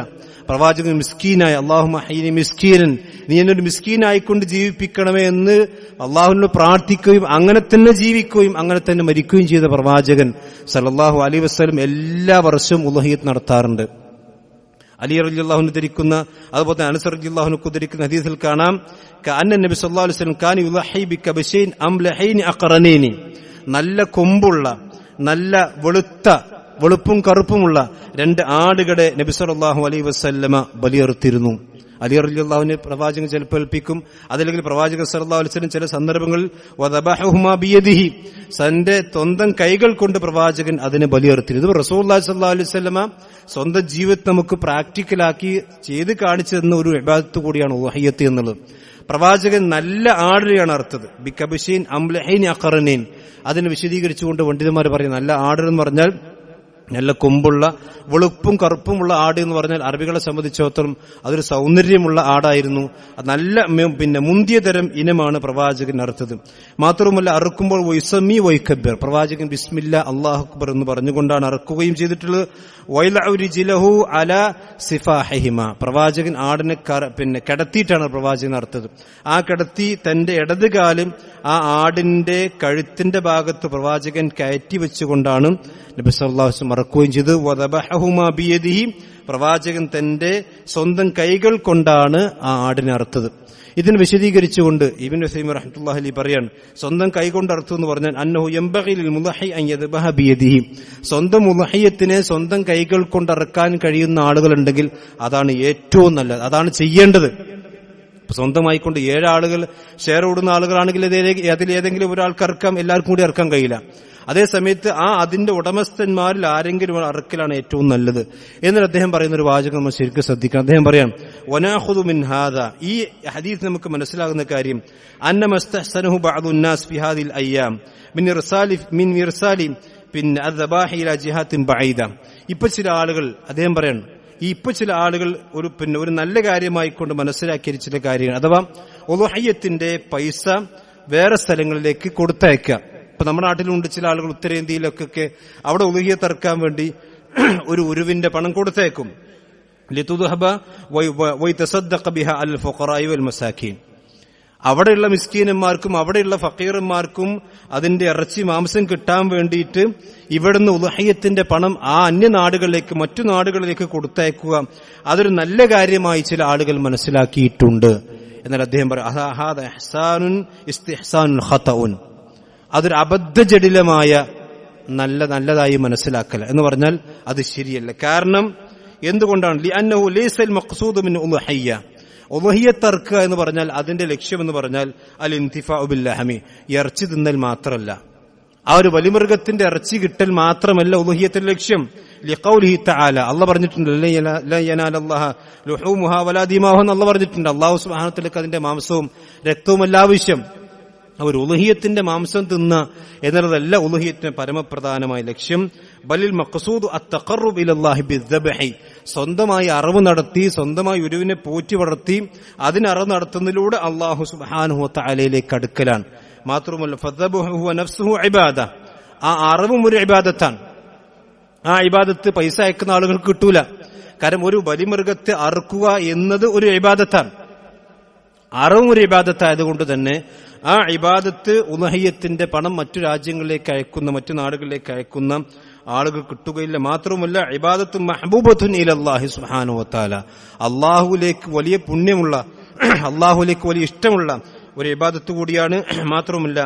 പ്രവാചകൻ മിസ്കീനായ അല്ലാഹുമ്മ ഹയ്യിനി മിസ്കീനൻ, നീ എന്നൊരു മിസ്കീനായിക്കൊണ്ട് ജീവിപ്പിക്കണമേ എന്ന് അള്ളാഹുവിനോട് പ്രാർത്ഥിക്കുകയും അങ്ങനെ തന്നെ ജീവിക്കുകയും അങ്ങനെ തന്നെ മരിക്കുകയും ചെയ്ത പ്രവാചകൻ സല്ലല്ലാഹു അലൈഹി വസല്ലം എല്ലാ വർഷവും ഉളുഹിയ്യത്ത് നടത്താറുണ്ട്. അലി റളിയല്ലാഹു അൻഹു ധരിക്കുന്ന, അതുപോലെ തന്നെ അനസ് റളിയല്ലാഹു അൻഹു ധരിക്കുന്ന ഹദീസിൽ കാണാം കഅന്ന നബി സല്ലല്ലാഹു അലൈഹി വസല്ലം കാന യുളഹി ബികബശൈൻ അംലഹൈൻ അഖറനൈനി, നല്ല കൊമ്പുള്ള, നല്ല വെളുപ്പും കറുപ്പുമുള്ള 2 ആടുകളെ നബി സല്ലല്ലാഹു അലൈഹി വസല്ലമ ബലിയറുത്തിരുന്നു. അലി റളിയല്ലാഹുവിനെ പ്രവാചകൻ ചിലപ്പോൾ ഏൽപ്പിക്കും, അതല്ലെങ്കിൽ പ്രവാചകൻ സല്ലല്ലാഹു അലൈഹി വസല്ലം ചില സന്ദർഭങ്ങളിൽ വദബഹുമാ ബിയദിഹി, തന്റെ സ്വന്തം കൈകൾ കൊണ്ട് പ്രവാചകൻ അതിനെ ബലിയറുത്തിരുന്നു. ഇത് റസൂലുള്ളാഹി സ്വല്ലല്ലാഹു അലൈഹി വസല്ലമ സ്വന്തം ജീവിതത്തിൽ നമുക്ക് പ്രാക്ടിക്കലാക്കി ചെയ്ത് കാണിച്ചു തന്ന ഒരു ഇബാദത്ത് കൂടിയാണ് ഉളുഹിയ്യത്ത് എന്നുള്ളത്. പ്രവാചകൻ നല്ല ആടിനെയാണ് അറുത്തത്. ബികബശീൻ അംലഹൈൻ അഖറനൈൻ, അതിനെ വിശദീകരിച്ചുകൊണ്ട് പണ്ഡിതന്മാർ പറയും നല്ല ആടെന്ന് പറഞ്ഞാൽ നല്ല കൊമ്പുള്ള വെളുപ്പും കറുപ്പുമുള്ള ആട് എന്ന് പറഞ്ഞാൽ അറബികളെ സംബന്ധിച്ചിടത്തോളം അതൊരു സൗന്ദര്യമുള്ള ആടായിരുന്നു. നല്ല മുന്തിയ തരം ഇനമാണ് പ്രവാചകൻ അറുത്തത്. മാത്രവുമല്ല അറുക്കുമ്പോൾ വൈസമി വൈക്കബ്ബർ, പ്രവാചകൻ ബിസ്മില്ല അല്ലാഹു അക്ബർ എന്ന് പറഞ്ഞുകൊണ്ടാണ് അറുക്കുകയും ചെയ്തിട്ടുള്ളത്. വൈലഉരിജിലഹു അല സിഫാഹിഹിമ, പ്രവാചകൻ ആടിനെ കിടത്തിയിട്ടാണ് പ്രവാചകൻ അറുത്തത്. ആ കിടത്തി തന്റെ ഇടത് കാലും ആ ആടിന്റെ കഴുത്തിന്റെ ഭാഗത്ത് പ്രവാചകൻ കയറ്റി വെച്ചുകൊണ്ടാണ് നബി സല്ലല്ലാഹു അലൈഹി വസല്ലം മറക്കുകയും ചെയ്ത്. വദബഹുമാ ബിയദിഹി, പ്രവാചകൻ തന്റെ സ്വന്തം കൈകൾ കൊണ്ടാണ് ആ ആടിനെ അറുത്തത്. ഇതിന് വിശദീകരിച്ചുകൊണ്ട് ഇബ്നു ഉസൈമീൻ റഹ്മത്തുള്ളാഹി അലൈഹി പറയാണ്, സ്വന്തം കൈകൊണ്ട് അറുത്തു എന്ന് പറഞ്ഞാൽ അന്നഹു യംബഗി ലിൽ മുളഹി അൻ യദ്ബഹ ബിയദിഹി, സ്വന്തം മുളഹിയത്തിനെ സ്വന്തം കൈകൾ കൊണ്ട് അറുക്കാൻ കഴിയുന്ന ആളുകളുണ്ടെങ്കിൽ അതാണ് ഏറ്റവും നല്ലത്, അതാണ് ചെയ്യേണ്ടത്. സ്വന്തമായിക്കൊണ്ട് 7 ആളുകൾ ഷെയർ ഓടുന്ന ആളുകളാണെങ്കിൽ അതിലേതെങ്കിലും ഒരാൾക്ക് അറുക്കാം, എല്ലാവർക്കും കൂടി അറുക്കാൻ കഴിയില്ല. അതേസമയത്ത് അതിന്റെ ഉടമസ്ഥന്മാരിൽ ആരെങ്കിലും അറുക്കലാണ് ഏറ്റവും നല്ലത് എന്നിട്ട് അദ്ദേഹം പറയുന്ന ഒരു വാചകം നമ്മൾ ശരിക്കും ശ്രദ്ധിക്കണം. അദ്ദേഹം പറയാം, വനാഖുദു മിൻ ഹാദാ, ഈ ഹദീസ് നമുക്ക് മനസ്സിലാകുന്ന കാര്യം, അന്ന മസ്തഹ്സനഹു ബഅദുൻ നാസ് ഫി ഹാദിൽ അയ്യാം മിൻ ഇർസാലി അദ്ദബാഹി ഇലാ ജിഹാത്തിൻ ബഈദ. ഇപ്പൊ ചില ആളുകൾ, അദ്ദേഹം പറയാണ്, ചില ആളുകൾ ഒരു നല്ല കാര്യമായിക്കൊണ്ട് മനസ്സിലാക്കിയ ചില കാര്യങ്ങൾ, അഥവാ ഉളുഹിയ്യത്തിന്റെ പൈസ വേറെ സ്ഥലങ്ങളിലേക്ക് കൊടുത്തയക്കുക. ഇപ്പൊ നമ്മുടെ നാട്ടിലുണ്ട് ചില ആളുകൾ ഉത്തരേന്ത്യയിലൊക്കെ അവിടെ ഉളുഹിയ്യത്ത് അറുക്കാൻ വേണ്ടി ഒരു ഉരുവിന്റെ പണം കൊടുത്തയക്കും. ലിതുദ്ഹബ വയതസദ്ദഖ ബിഹാ അൽ ഫുഖറാഇ വൽ മസാകീൻ, അവിടെയുള്ള മിസ്കീനന്മാർക്കും അവിടെയുള്ള ഫക്കീറന്മാർക്കും അതിന്റെ ഇറച്ചി മാംസം കിട്ടാൻ വേണ്ടിയിട്ട് ഇവിടുന്ന് ഉളുഹിയ്യത്തിന്റെ പണം ആ അന്യനാടുകളിലേക്ക് മറ്റു നാടുകളിലേക്ക് കൊടുത്തയക്കുക, അതൊരു നല്ല കാര്യമായി ചില ആളുകൾ മനസ്സിലാക്കിയിട്ടുണ്ട്. എന്നാൽ അദ്ദേഹം പറയും, അതൊരു അബദ്ധജടിലമായ നല്ലതായി മനസ്സിലാക്കല എന്ന് പറഞ്ഞാൽ അത് ശരിയല്ല. കാരണം എന്തുകൊണ്ടാണ്? ലിഅന്നഹു ലൈസൽ മഖ്സൂദു മിൻ ഉളുഹിയ്യ, ഉളുഹിയ്യത്ത് അറുക്കുക എന്ന് പറഞ്ഞാൽ അതിന്റെ ലക്ഷ്യം എന്ന് പറഞ്ഞാൽ അൽ ഇന്തിഫാഉ ബിൽ ലഹമി, ഇറച്ചി തിന്നൽ മാത്രമല്ല, ആ ഒരു ബലിമൃഗത്തിന്റെ ഇറച്ചി കിട്ടൽ മാത്രമല്ല ഉളുഹിയ്യത്തിന്റെ ലക്ഷ്യം. ലിഖൗലിഹി തആല, അല്ലാഹു പറഞ്ഞിട്ടുണ്ട്, ലാ യനാലല്ലാഹ ലുഹൂമുഹാ വലാ ദിമാഹു, അല്ലാഹു പറഞ്ഞിട്ടുണ്ട്. അല്ലാഹു സുബ്ഹാനഹു വ തആലക്ക് അതിന്റെ മാംസവും രക്തവുമല്ല ആവശ്യം. അവർ ഉളുഹിയ്യത്തിന്റെ മാംസം തിന്ന എന്നുള്ളതല്ല ഉളുഹിയ്യത്തിന്റെ പരമപ്രധാനമായ ലക്ഷ്യം. ബലിൽ മഖ്സൂദു അത്തഖറുബ് ഇലല്ലാഹി ബിദ്ദബ്ഹി, സ്വന്തമായി അറിവ് നടത്തി സ്വന്തമായി ഒരുവിനെ പോറ്റി വളർത്തി അതിന് അറിവ് നടത്തുന്നതിലൂടെ അല്ലാഹു സുബ്ഹാനഹു വ തആലയിലേക്ക് അടുക്കലാണ്. മാത്രമല്ല ഫദ്ദബ്ഹു വ നഫ്സുഹു ഇബാദ, ആ അറിവും ഒരു ഇബാദത്താണ്. ആ ഇബാദത്ത് പൈസ അയക്കുന്ന ആളുകൾക്ക് കിട്ടൂല. കാരണം ഒരു ബലിമൃഗത്തെ അറുക്കുക എന്നത് ഒരു ഇബാദത്താണ്, അറിവും ഒരു ഇബാദത്തായതുകൊണ്ട് തന്നെ ആ ഇബാദത്ത് ഉളുഹിയ്യത്തിന്റെ പണം മറ്റു രാജ്യങ്ങളിലേക്ക് അയക്കുന്ന മറ്റു നാടുകളിലേക്ക് അയക്കുന്ന ആളുകൾ കിട്ടുകയില്ല. മാത്രവുമല്ല ഇബാദത്ത് മഹ്ബൂബത്തുൻ ഇലല്ലാഹി സുബ്ഹാനഹു വ തആല, അല്ലാഹുവിലേക്ക് വലിയ പുണ്യമുള്ള, അല്ലാഹുവിലേക്ക് വലിയ ഇഷ്ടമുള്ള ഒരു ഇബാദത്ത് കൂടിയാണ്. മാത്രവുമല്ല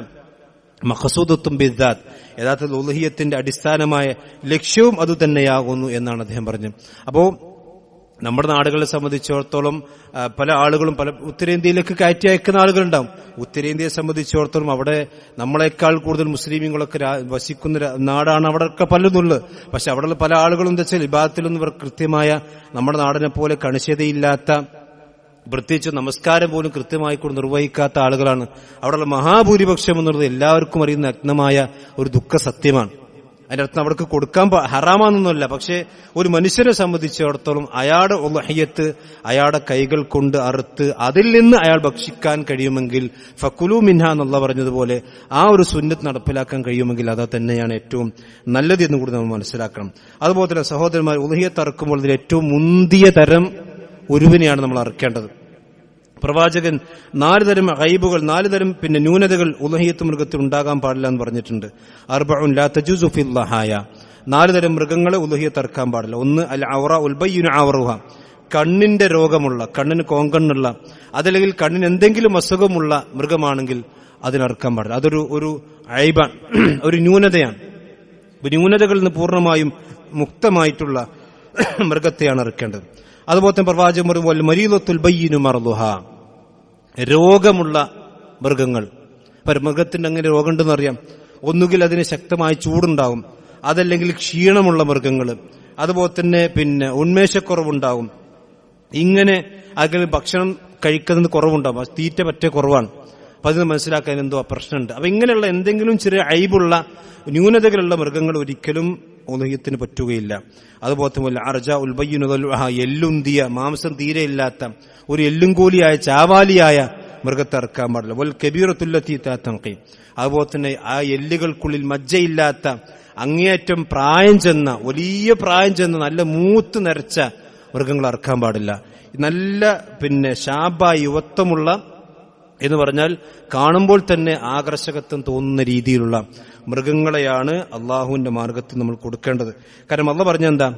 മഖ്സൂദത്തുൻ ബിദ്ദാത്ത്, യഥാർത്ഥത്തിൽ ഉളുഹിയ്യത്തിന്റെ അടിസ്ഥാനമായ ലക്ഷ്യവും അതുതന്നെയാകുന്നു എന്നാണ് അദ്ദേഹം പറഞ്ഞത്. അപ്പോ നമ്മുടെ നാടുകളെ സംബന്ധിച്ചിടത്തോളം പല ആളുകളും പല ഉത്തരേന്ത്യയിലേക്ക് കയറ്റി അയക്കുന്ന ആളുകളുണ്ടാവും. ഉത്തരേന്ത്യയെ സംബന്ധിച്ചിടത്തോളം അവിടെ നമ്മളെക്കാൾ കൂടുതൽ മുസ്ലിമീങ്ങളൊക്കെ വസിക്കുന്ന നാടാണ് അവിടെയൊക്കെ പലതുള്ളത്. പക്ഷെ അവിടെയുള്ള പല ആളുകളും എന്താ വെച്ചാൽ ഇബാദത്തിലൊന്നും ഇവർ കൃത്യമായ നമ്മുടെ നാടിനെ പോലെ കണിശതയില്ലാത്ത, പ്രത്യേകിച്ച് നമസ്കാരം പോലും കൃത്യമായി കൊണ്ട് നിർവഹിക്കാത്ത ആളുകളാണ്. അവിടെയുള്ള മഹാഭൂരിപക്ഷം എന്നുള്ളത് എല്ലാവർക്കും അറിയുന്ന നഗ്നമായ ഒരു ദുഃഖ സത്യമാണ്. അതിന്റെ അർത്ഥം അവർക്ക് കൊടുക്കാൻ ഹറാമാണെന്നല്ല, പക്ഷേ ഒരു മനുഷ്യനെ സംബന്ധിച്ചിടത്തോളം അയാളുടെ ഉളുഹിയ്യത്ത് അയാളുടെ കൈകൾ കൊണ്ട് അറുത്ത് അതിൽ നിന്ന് അയാൾ ഭക്ഷിക്കാൻ കഴിയുമെങ്കിൽ ഫക്കുലു മിൻഹ എന്നുള്ള പറഞ്ഞതുപോലെ ആ ഒരു സുന്നത്ത് നടപ്പിലാക്കാൻ കഴിയുമെങ്കിൽ അത് തന്നെയാണ് ഏറ്റവും നല്ലത് എന്ന് കൂടി നമ്മൾ മനസ്സിലാക്കണം. അതുപോലെ തന്നെ സഹോദരന്മാർ, ഉളുഹിയ്യത്ത് അറുക്കുമ്പോൾ ഇതിൽ ഏറ്റവും മുന്തിയ തരം ഒരുവിനെയാണ് നമ്മൾ അറുക്കേണ്ടത്. പ്രവാചകൻ 4 തരം ഗൈബുകൾ, 4 തരം ന്യൂനതകൾ ഉളുഹിയ്യത്ത് മൃഗത്തിൽ ഉണ്ടാകാൻ പാടില്ല എന്ന് പറഞ്ഞിട്ടുണ്ട്. അർബഉൻ ലാ തജൂസു ഫിൽ ലഹായ, 4 തരം മൃഗങ്ങളെ ഉളുഹിയ്യത്ത് അറുക്കാൻ പാടില്ല. ഒന്ന് അൽ ഔറ ഉൽ ബയ്യിനു ഔറുഹ, കണ്ണിന്റെ രോഗമുള്ള, കണ്ണിന് കോങ്കണ്ണുള്ള, അതല്ലെങ്കിൽ കണ്ണിന് എന്തെങ്കിലും അസുഖമുള്ള മൃഗമാണെങ്കിൽ അതിനറുക്കാൻ പാടില്ല. അതൊരു ഐബാൻ, ഒരു ന്യൂനതയാണ്. ന്യൂനതകളിൽ നിന്ന് പൂർണ്ണമായും മുക്തമായിട്ടുള്ള മൃഗത്തെയാണ് അറുക്കേണ്ടത്. അതുപോലെ തന്നെ പ്രവാചകൻ പറഞ്ഞു മരീദത്തുൽ ബയ്യിനു മർദുഹ, രോഗമുള്ള മൃഗങ്ങൾ. മൃഗത്തിന്റെ അങ്ങനെ രോഗമുണ്ടെന്ന് അറിയാം. ഒന്നുകിൽ അതിന് ശക്തമായ ചൂടുണ്ടാവും, അതല്ലെങ്കിൽ ക്ഷീണമുള്ള മൃഗങ്ങൾ, അതുപോലെ തന്നെ ഉന്മേഷക്കുറവുണ്ടാവും. ഇങ്ങനെ അതിൽ ഭക്ഷണം കഴിക്കുന്നത് കുറവുണ്ടാവും, തീറ്റ പറ്റേ കുറവാണ്. അപ്പൊ അതിന് മനസ്സിലാക്കാൻ എന്തോ പ്രശ്നമുണ്ട്. അപ്പൊ ഇങ്ങനെയുള്ള എന്തെങ്കിലും ചെറിയ ഐബുള്ള ന്യൂനതകളുള്ള മൃഗങ്ങൾ ഒരിക്കലും ഉലഹിയത്തിന് പറ്റുകയില്ല. അതുപോലെ തന്നെ അർജ ഉൽബയ്യുനുദൽഹ, എല്ലുന്തിയ മാംസം തീരെ ഇല്ലാത്ത ഒരു എല്ലുംകൂലിയായ ചാവാലിയായ മൃഗത്തെ അറക്കാൻ പാടില്ല. വൽ കബീറത്തുല്ലത്തി തൻഖി, അതുപോലെ തന്നെ ആ എല്ലുകൾക്കുള്ളിൽ മജ്ജയില്ലാത്ത അങ്ങേയറ്റം പ്രായം ചെന്ന, വലിയ പ്രായം ചെന്ന നല്ല മൂത്ത് നരച്ച മൃഗങ്ങൾ അറക്കാൻ പാടില്ല. നല്ല ശാബായി യുവത്വമുള്ള എന്ന് പറഞ്ഞാൽ കാണുമ്പോൾ തന്നെ ആകർഷകത്വം തോന്നുന്ന രീതിയിലുള്ള മൃഗങ്ങളെയാണ് അള്ളാഹുവിന്റെ മാർഗത്തിൽ നമ്മൾ കൊടുക്കേണ്ടത്. കാരണം അള്ളാഹ് പറഞ്ഞെന്താ,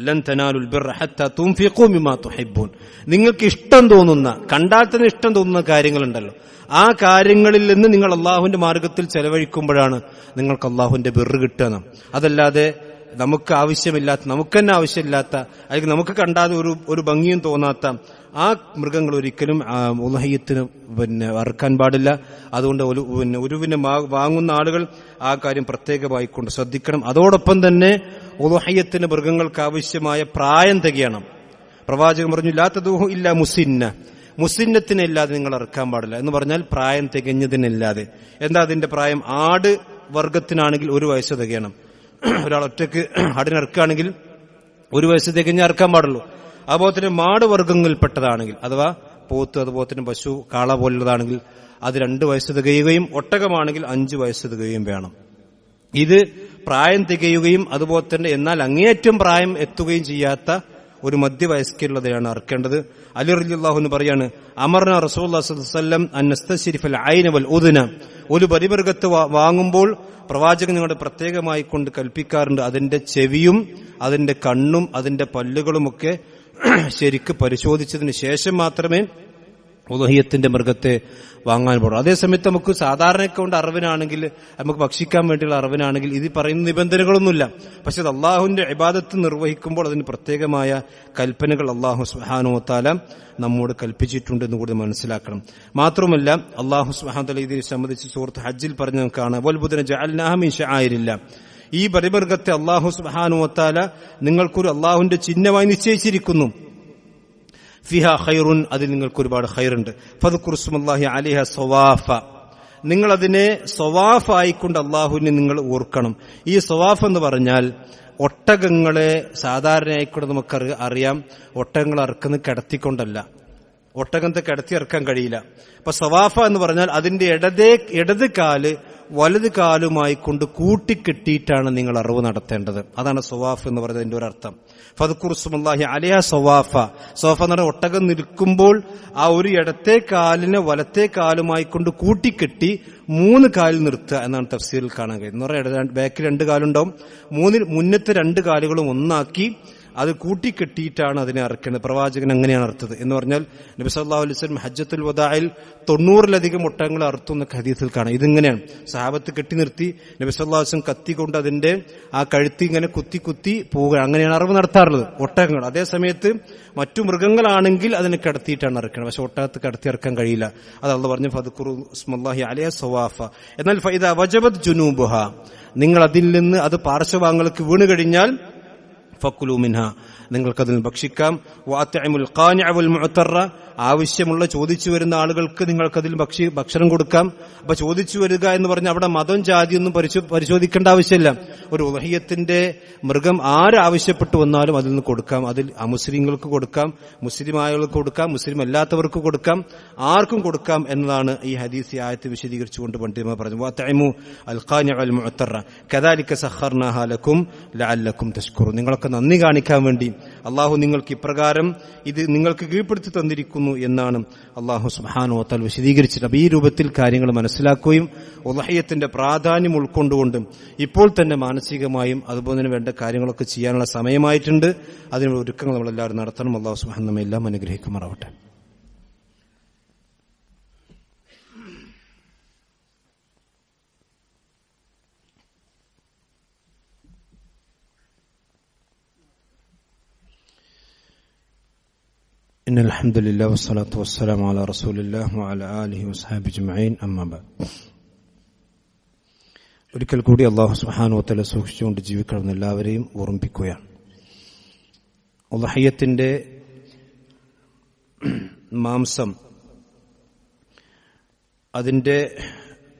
ലൻ തനാലുൽ ബിർറ ഹത്താ തുൻഫിഖൂ മിമ്മാ തുഹിബ്ബൂൻ, നിങ്ങൾക്ക് ഇഷ്ടം തോന്നുന്ന, കണ്ടാൽ തന്നെ ഇഷ്ടം തോന്നുന്ന കാര്യങ്ങളുണ്ടല്ലോ, ആ കാര്യങ്ങളിൽ നിന്ന് നിങ്ങൾ അള്ളാഹുവിന്റെ മാർഗത്തിൽ ചെലവഴിക്കുമ്പോഴാണ് നിങ്ങൾക്ക് അള്ളാഹുവിന്റെ ബിർറ് കിട്ടുക. അതല്ലാതെ നമുക്ക് ആവശ്യമില്ലാത്ത, നമുക്ക് തന്നെ ആവശ്യമില്ലാത്ത, അല്ലെങ്കിൽ നമുക്ക് കണ്ടാതെ ഒരു ഭംഗിയും തോന്നാത്ത ആ മൃഗങ്ങൾ ഒരിക്കലും ഉലഹിയത്തിന് അറുക്കാൻ പാടില്ല. അതുകൊണ്ട് ഉരുവിനെ വാങ്ങുന്ന ആളുകൾ ആ കാര്യം പ്രത്യേകമായിക്കൊണ്ട് ശ്രദ്ധിക്കണം. അതോടൊപ്പം തന്നെ ഉലഹിയത്തിന് മൃഗങ്ങൾക്ക് ആവശ്യമായ പ്രായം തികയണം. പ്രവാചകൻ പറഞ്ഞു, ലാ തദൂഹു ഇല്ലാ മുസിന്ന, മുസിന്നത്തിനല്ലാതെ നിങ്ങൾ അറുക്കാൻ പാടില്ല എന്ന് പറഞ്ഞാൽ പ്രായം തികഞ്ഞതിനല്ലാതെ. എന്താ അതിന്റെ പ്രായം? ആട് വർഗത്തിനാണെങ്കിൽ 1 വയസ്സ് തികയണം. ഒരാൾ ഒറ്റയ്ക്ക് ആടിനിറക്കുകയാണെങ്കിൽ 1 വയസ്സ് തികഞ്ഞ് അറക്കാൻ പാടുള്ളൂ. അതുപോലെ തന്നെ മാട് വർഗ്ഗങ്ങളിൽപ്പെട്ടതാണെങ്കിൽ, അഥവാ പോത്ത്, അതുപോലെ തന്നെ പശു, കാള പോലുള്ളതാണെങ്കിൽ അത് 2 വയസ്സ് തികയുകയും, ഒട്ടകമാണെങ്കിൽ 5 വയസ്സ് തികയുകയും വേണം. ഇത് പ്രായം തികയുകയും അതുപോലെ തന്നെ എന്നാൽ അങ്ങേയറ്റം പ്രായം എത്തുകയും ചെയ്യാത്ത ഒരു മധ്യവയസ്കരുള്ളതെയാണ് അറക്കേണ്ടത്. അലി റളിയല്ലാഹു അൻഹു പറയാണ്, അമർന റസൂലുള്ളാഹി സ്വല്ലല്ലാഹു അലൈഹി വസല്ലം അൻ നസ്തശ്രിഫൽ ഐന വൽ ഉദ്ന, ഒരു ബലിമൃഗത്തെ വാങ്ങുമ്പോൾ പ്രവാചകൻ നിങ്ങളുടെ പ്രത്യേകമായി കൊണ്ട് കൽപ്പിക്കാറുണ്ട്, അതിന്റെ ചെവിയും അതിന്റെ കണ്ണും അതിന്റെ പല്ലുകളുമൊക്കെ ശരിക്ക് പരിശോധിച്ചതിന് ശേഷം മാത്രമേ ഉദഹിയത്തിന്റെ മൃഗത്തെ വാങ്ങാൻ പാടുള്ളൂ. അതേസമയത്ത് നമുക്ക് സാധാരണയൊക്കെ കൊണ്ട് അറിവിനാണെങ്കിൽ, നമുക്ക് ഭക്ഷിക്കാൻ വേണ്ടിയുള്ള അറിവിനാണെങ്കിൽ ഇത് പറയുന്ന നിബന്ധനകളൊന്നുമില്ല. പക്ഷെ അത് അള്ളാഹുവിന്റെ ഇബാദത്ത് നിർവഹിക്കുമ്പോൾ അതിന് പ്രത്യേകമായ കൽപ്പനകൾ അള്ളാഹു സുബ്ഹാനഹു വ തആല നമ്മോട് കൽപ്പിച്ചിട്ടുണ്ടെന്ന് കൂടി മനസ്സിലാക്കണം. മാത്രമല്ല അള്ളാഹു സുബ്ഹാനഹു വ തആല ഇതിനെ സംബന്ധിച്ച് സൂറത്ത് ഹജ്ജിൽ പറഞ്ഞ കാണാം, വൽ ബുദ്ന ജഅൽനാഹ മിൻ ശആയിരില്ലാ, ഈ ബലിമൃഗത്തെ അള്ളാഹു സുബ്ഹാനഹു വ തആല നിങ്ങൾക്കൊരു അള്ളാഹുവിന്റെ ചിഹ്നമായി നിശ്ചയിച്ചിരിക്കുന്നു. ഫിഹ ഖൈറുൻ, അതിൽ നിങ്ങൾക്ക് ഒരുപാട് ഖൈറുണ്ട്. ഫദ്കുറു സ്മല്ലാഹി അലൈഹ സവാഫ, നിങ്ങൾ അതിനെ സവാഫ് ആയിക്കൊണ്ട് അള്ളാഹുവിനെ നിങ്ങൾ ഓർക്കണം. ഈ സവാഫ് എന്ന് പറഞ്ഞാൽ ഒട്ടകങ്ങളെ സാധാരണയായിക്കൊണ്ട് നമുക്ക് അറിയാം, ഒട്ടകങ്ങൾ അറക്കുന്നത് കിടത്തിക്കൊണ്ടല്ല, ഒട്ടകത്തെ കിടത്തി ഇറക്കാൻ കഴിയില്ല. അപ്പൊ സവാഫ എന്ന് പറഞ്ഞാൽ അതിന്റെ ഇടത് കാല് വലത് കാലുമായി കൊണ്ട് കൂട്ടിക്കെട്ടിയിട്ടാണ് നിങ്ങൾ അറിവ് നടത്തേണ്ടത്. അതാണ് സവാഫ് എന്ന് പറയുന്നതിന്റെ ഒരു അർത്ഥം. ഫദ്കുറു സ്മല്ലാഹി അലൈഹ സവാഫ, സവാഫ എന്ന് പറഞ്ഞാൽ ഒട്ടകം നിൽക്കുമ്പോൾ ആ ഒരു ഇടത്തെ കാലിനെ വലത്തെ കാലുമായി കൊണ്ട് കൂട്ടിക്കെട്ടി 3 കാലിൽ നിർത്തുക എന്നാണ് തഫ്സീറിൽ കാണാൻ കഴിയുന്നത്. എന്ന് പറഞ്ഞാൽ ബാക്കിൽ 2 കാലുണ്ടാവും, മുന്നത്തെ 2 കാലുകളും ഒന്നാക്കി അത് കൂട്ടിക്കെട്ടിയിട്ടാണ് അതിനെ അറക്കേണ്ടത്. പ്രവാചകൻ അങ്ങനെയാണ് അറുത്തത്. എന്ന് പറഞ്ഞാൽ നബി സല്ലല്ലാഹു അലൈഹി വസല്ലം ഹജ്ജത്തുൽ വദാഇൽ 90-ലധികം ഒട്ടകങ്ങളെ അറുത്തു എന്നൊക്കെ ഹദീസിൽ കാണാം. ഇതിങ്ങനെയാണ് സഹാബത്ത് കെട്ടി നിർത്തി നബി സല്ലല്ലാഹു അലൈഹി വസല്ലം കത്തി കൊണ്ട് അതിന്റെ ആ കഴുത്തി ഇങ്ങനെ കുത്തി പോവുക, അങ്ങനെയാണ് അറിവ് നടത്താറുള്ളത് ഒട്ടകങ്ങൾ. അതേസമയത്ത് മറ്റു മൃഗങ്ങളാണെങ്കിൽ അതിനെ കിടത്തിയിട്ടാണ് ഇറക്കുന്നത്. പക്ഷെ ഒട്ടകത്ത് കിടത്തി ഇറക്കാൻ കഴിയില്ല. അത് അള്ളാഹു പറഞ്ഞു, ഫദ്കുറു സ്മല്ലാഹി അലൈഹി സവാഫ. എന്നാൽ ഫൈദാ വജബത് ജുനൂബുഹ, നിങ്ങൾ അതിൽ നിന്ന് അത് പാർശ്വഭാഗങ്ങൾക്ക് വീണ് കഴിഞ്ഞാൽ ഫക്കുലു മിൻഹ, നിങ്ങൾക്കതിൽ ഭക്ഷിക്കാം. വഅത്ഇമുൽ ഖാനിഅ വൽ മുഅ്തറ, ആവശ്യമുള്ള ചോദിച്ചു വരുന്ന ആളുകൾക്ക് നിങ്ങൾക്കതിൽ ഭക്ഷണം കൊടുക്കാം. അപ്പൊ ചോദിച്ചു വരിക എന്ന് പറഞ്ഞാൽ അവിടെ മതം ജാതിയൊന്നും പരിശോധിക്കേണ്ട ആവശ്യമില്ല. ഒരു ഉദഹിയത്തിന്റെ മൃഗം ആരാവശ്യപ്പെട്ടു വന്നാലും അതിൽ നിന്ന് കൊടുക്കാം. അതിൽ അമുസ്ലിങ്ങൾക്ക് കൊടുക്കാം, മുസ്ലിം ആയവർക്ക് കൊടുക്കാം, മുസ്ലിം അല്ലാത്തവർക്ക് കൊടുക്കാം, ആർക്കും കൊടുക്കാം എന്നതാണ് ഈ ഹദീസ് ആയത്ത് വിശദീകരിച്ചുകൊണ്ട് പണ്ഡിതന്മാർ പറഞ്ഞു. വഅത്ഇമു അൽ ഖാനിഅ വൽ മുഅ്തറ കദാലിക സഖർനാഹ ലക്കും ലഅല്ലക്കും തഷ്കുറൂൻ, നിങ്ങളൊക്കെ നന്ദി കാണിക്കാൻ വേണ്ടി അള്ളാഹു നിങ്ങൾക്ക് ഇപ്രകാരം ഇത് നിങ്ങൾക്ക് കീഴ്പ്പെടുത്തി തന്നിരിക്കുന്നു എന്നാണ് അള്ളാഹു സുബ്ഹാനഹു വ തആല വിശദീകരിച്ചിട്ട്. അപ്പോൾ ഈ രൂപത്തിൽ കാര്യങ്ങൾ മനസ്സിലാക്കുകയും ഉദ്ഹിയത്തിന്റെ പ്രാധാന്യം ഉൾക്കൊണ്ടുകൊണ്ട് ഇപ്പോൾ തന്നെ മാനസികമായും അതുപോലെ തന്നെ വേണ്ട കാര്യങ്ങളൊക്കെ ചെയ്യാനുള്ള സമയമായിട്ടുണ്ട്. അതിനുള്ള ഒരുക്കങ്ങൾ നമ്മളെല്ലാവരും നടത്തണം. അള്ളാഹു സുബ്ഹാനഹു നമ്മെ എല്ലാം അനുഗ്രഹിക്കുമാറാവട്ടെ. إن الحمد لله والصلاة والسلام على رسول الله وعلى آله وصحبه أجمعين أما بعد. ഒരിക്കൽ കൂടി അല്ലാഹു സുബ്ഹാനഹു വ തആല സൂക്ഷിച്ചുകൊണ്ട് ജീവിക്കണം എല്ലാവരെയും ഓർമ്മിപ്പിക്കുകയാണ്. ഉദ്ഹിയത്തിന്റെ മാംസം അതിന്റെ